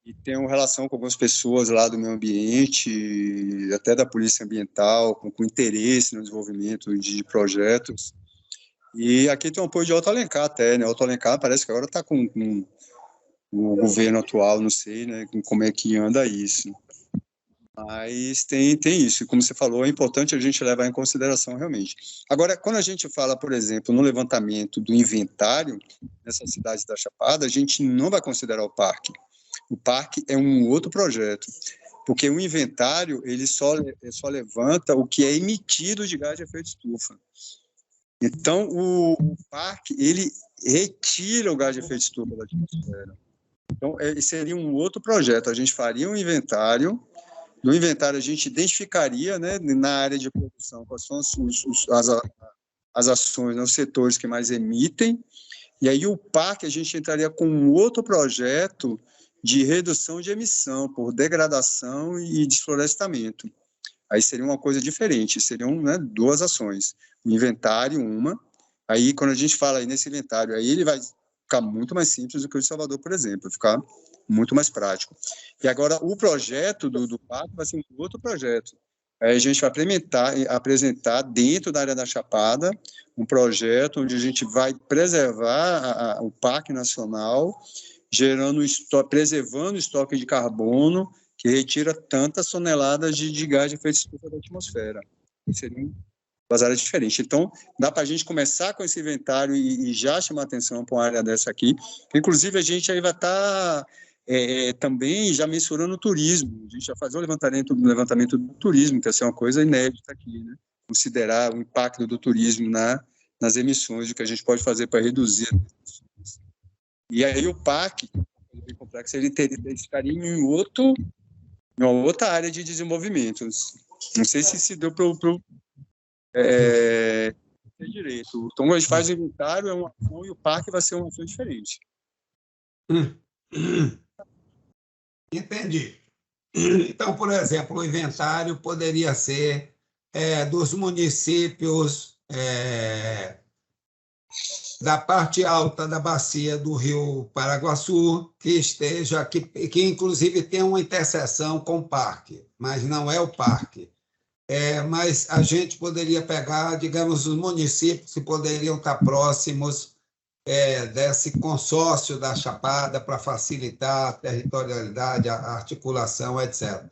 e tem uma relação com algumas pessoas lá do meio ambiente, até da polícia ambiental, com interesse no desenvolvimento de projetos. E aqui tem um apoio de Alto Alencar até, né? Alto Alencar parece que agora está com o governo atual, não sei, né? Como é que anda isso. Mas tem isso, e como você falou, é importante a gente levar em consideração realmente. Agora, quando a gente fala, por exemplo, no levantamento do inventário nessas cidades da Chapada, a gente não vai considerar o parque. O parque é um outro projeto, porque o inventário ele só levanta o que é emitido de gás de efeito estufa. Então, o parque ele retira o gás de efeito estufa da atmosfera. Então, seria um outro projeto. A gente faria um inventário. No inventário, a gente identificaria, né, na área de produção, quais são as ações, né, os setores que mais emitem, e aí o parque a gente entraria com um outro projeto de redução de emissão por degradação e desflorestamento. Aí seria uma coisa diferente, seriam, né, duas ações. O inventário, uma, aí quando a gente fala aí nesse inventário, aí ele vai ficar muito mais simples do que o de Salvador, por exemplo, ficar muito mais prático. E agora, o projeto do parque vai ser um outro projeto. Aí a gente vai apresentar dentro da área da Chapada um projeto onde a gente vai preservar o Parque Nacional, preservando o estoque de carbono que retira tantas toneladas de gás de efeito estufa da atmosfera. Seria uma área diferente. Então, dá para a gente começar com esse inventário e já chamar atenção para uma área dessa aqui. Inclusive, a gente aí vai estar também já mensurando o turismo. A gente vai fazer o levantamento do turismo, que é uma coisa inédita aqui, né? Considerar o impacto do turismo nas emissões, o que a gente pode fazer para reduzir as emissões. E aí o parque, bem complexo, ele ficaria em uma outra área de desenvolvimento. Não sei se deu para direito. Então, a gente faz o inventário, é uma ação, e o parque vai ser uma ação diferente. Entendi. Então, por exemplo, o inventário poderia ser dos municípios da parte alta da bacia do Rio Paraguaçu, que inclusive tem uma interseção com o parque, mas não é o parque. Mas a gente poderia pegar, digamos, os municípios que poderiam estar próximos desse consórcio da Chapada para facilitar a territorialidade, a articulação, etc.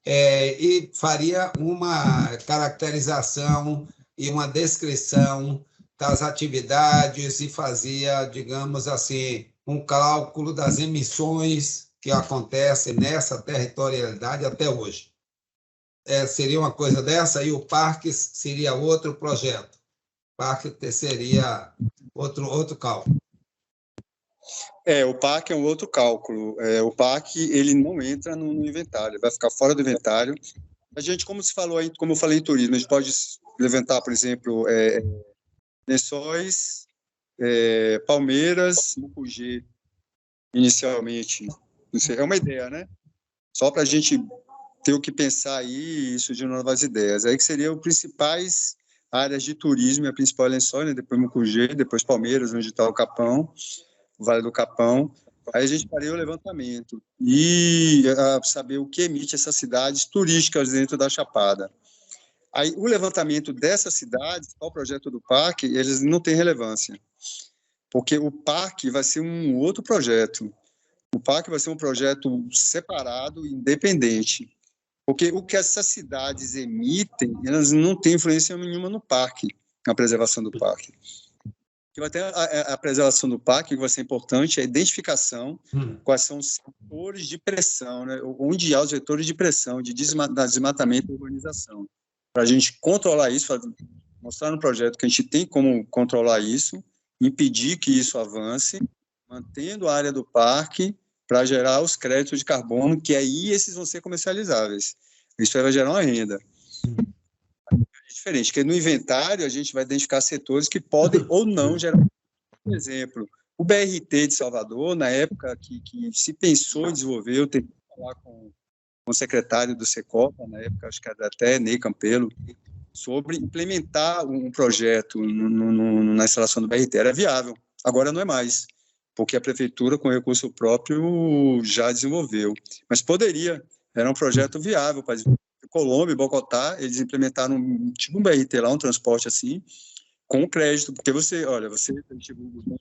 E faria uma caracterização e uma descrição das atividades e fazia, digamos assim, um cálculo das emissões que acontecem nessa territorialidade até hoje. Seria uma coisa dessa, e o parque seria outro projeto. O parque seria outro cálculo. O parque é um outro cálculo. O parque ele não entra no inventário, ele vai ficar fora do inventário. A gente, como eu falei em turismo, a gente pode levantar, por exemplo, Lençóis, Palmeiras, Mucugê, inicialmente. É uma ideia, né? Só para a gente ter o que pensar aí e surgir novas ideias. Aí que seriam as principais áreas de turismo, a principal é Lençóis, né? Depois Mucugê, depois Palmeiras, onde está o Capão, o Vale do Capão. Aí a gente faria o levantamento e saber o que emite essas cidades turísticas dentro da Chapada. Aí, o levantamento dessas cidades, ao projeto do parque, eles não têm relevância, porque o parque vai ser um outro projeto. O parque vai ser um projeto separado, independente, porque o que essas cidades emitem, elas não têm influência nenhuma no parque, na preservação do parque. Que vai ter a preservação do parque, que vai ser importante, a identificação, quais são os setores de pressão, né? Onde há os vetores de pressão, de desmatamento e urbanização. Para a gente controlar isso, mostrar no projeto que a gente tem como controlar isso, impedir que isso avance, mantendo a área do parque para gerar os créditos de carbono, que aí esses vão ser comercializáveis. Isso aí vai gerar uma renda. É diferente, porque no inventário a gente vai identificar setores que podem ou não gerar. Por exemplo, o BRT de Salvador, na época que se pensou em desenvolver, eu tentei falar com o secretário do Secopa, na época, acho que era até Ney Campelo, sobre implementar um projeto na instalação do BRT. Era viável, agora não é mais, porque a prefeitura, com recurso próprio, já desenvolveu. Mas poderia, era um projeto viável. Colômbia e Bogotá, eles implementaram tipo um BRT lá, um transporte assim, com crédito, porque os ônibus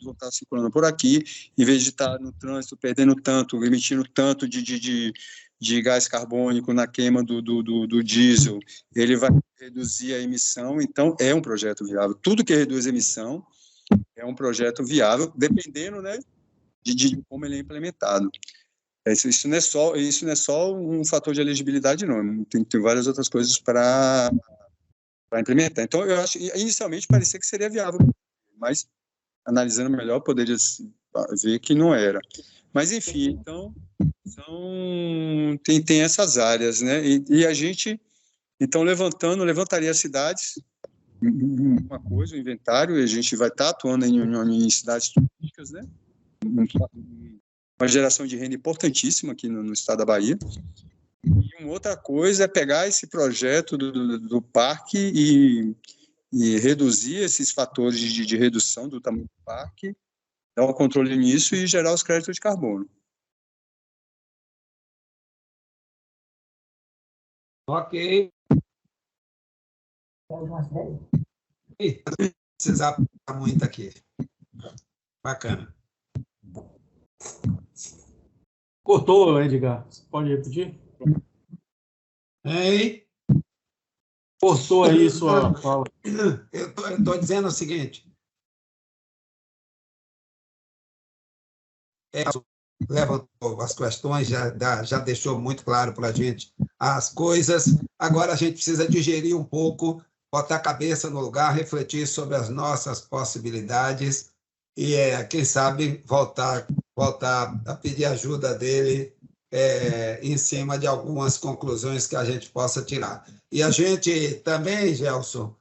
vão estar circulando por aqui, em vez de estar no trânsito, perdendo tanto, emitindo tanto de de gás carbônico na queima do diesel, ele vai reduzir a emissão, então é um projeto viável. Tudo que reduz a emissão é um projeto viável, dependendo, né, de como ele é implementado. Isso não é só um fator de elegibilidade, não. Tem várias outras coisas para implementar. Então, eu acho, inicialmente, parecia que seria viável, mas, analisando melhor, poderia ver que não era. Mas, enfim, então, tem essas áreas, né? E a gente, então, levantaria as cidades, uma coisa, o inventário, e a gente vai estar atuando em cidades turísticas, né? Uma geração de renda importantíssima aqui no estado da Bahia. E uma outra coisa é pegar esse projeto do parque e reduzir esses fatores de redução do tamanho do parque, dar um controle nisso e gerar os créditos de carbono. Ok. Precisar muito aqui. Bacana. Cortou, Edgar. Você pode repetir? Ei? Cortou aí sua fala. Eu estou dizendo o seguinte. Levantou as questões, já deixou muito claro para a gente as coisas. Agora a gente precisa digerir um pouco, botar a cabeça no lugar, refletir sobre as nossas possibilidades e, quem sabe, voltar a pedir ajuda dele em cima de algumas conclusões que a gente possa tirar. E a gente também, Gelson,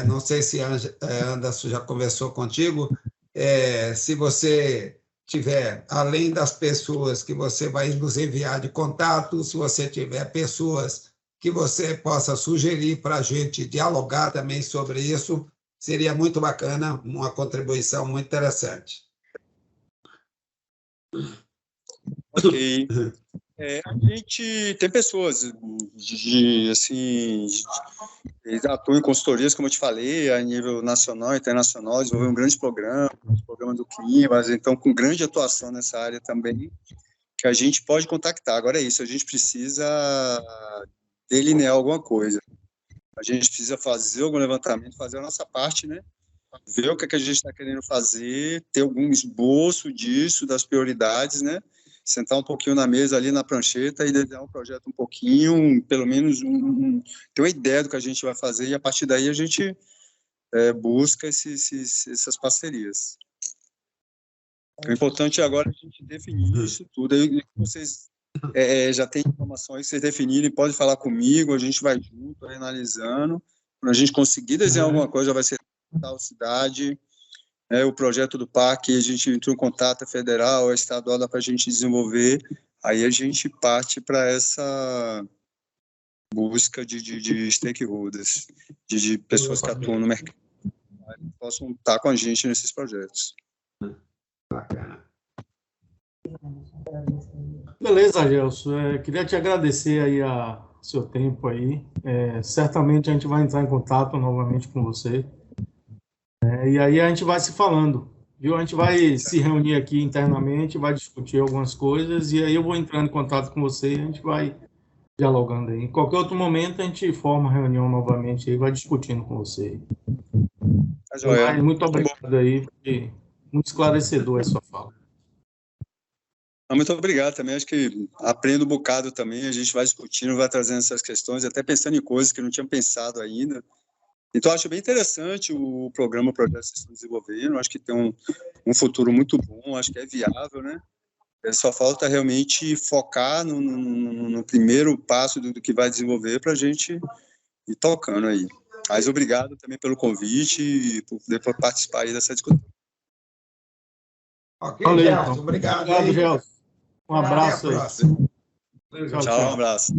não sei se Anderson já conversou contigo, se você tiver, além das pessoas que você vai nos enviar de contato, se você tiver pessoas que você possa sugerir para a gente dialogar também sobre isso, seria muito bacana, uma contribuição muito interessante. Ok. A gente tem pessoas assim, eles atuam em consultorias, como eu te falei, a nível nacional e internacional, desenvolver um grande programa do clima, então com grande atuação nessa área também, que a gente pode contactar. Agora é isso, a gente precisa delinear alguma coisa. A gente precisa fazer algum levantamento, fazer a nossa parte, né? Ver o que a gente está querendo fazer, ter algum esboço disso, das prioridades, né? Sentar um pouquinho na mesa ali na prancheta e desenhar um projeto um pouquinho, pelo menos ter uma ideia do que a gente vai fazer e a partir daí a gente busca essas parcerias. O importante agora é a gente definir isso tudo. Aí vocês já têm informações que vocês definirem, pode falar comigo, a gente vai junto, analisando. Quando a gente conseguir desenhar alguma coisa, vai ser tal cidade, o projeto do parque, a gente entrou em contato federal, estadual, dá para a gente desenvolver, aí a gente parte para essa busca de stakeholders, de pessoas que atuam no mercado, que possam estar com a gente nesses projetos. Bacana. Beleza, Gelson. Queria te agradecer aí seu tempo aí. Certamente a gente vai entrar em contato novamente com você. E aí a gente vai se falando, viu? A gente vai se reunir aqui internamente, vai discutir algumas coisas, e aí eu vou entrando em contato com você e a gente vai dialogando aí. Em qualquer outro momento a gente forma a reunião novamente e vai discutindo com você. Muito obrigado aí, porque muito esclarecedor a sua fala. Muito obrigado também, acho que aprendo um bocado também, a gente vai discutindo, vai trazendo essas questões, até pensando em coisas que não tinha pensado ainda. Então, acho bem interessante o programa, o projeto que vocês estão desenvolvendo, acho que tem um futuro muito bom, acho que é viável, né? Só falta realmente focar no primeiro passo do que vai desenvolver para a gente ir tocando aí. Mas obrigado também pelo convite e por poder participar aí dessa discussão. Ok, Valeu, Gelson, então. obrigado. Obrigado, Gelson. Um abraço Até a próxima. aí. Tchau, um abraço.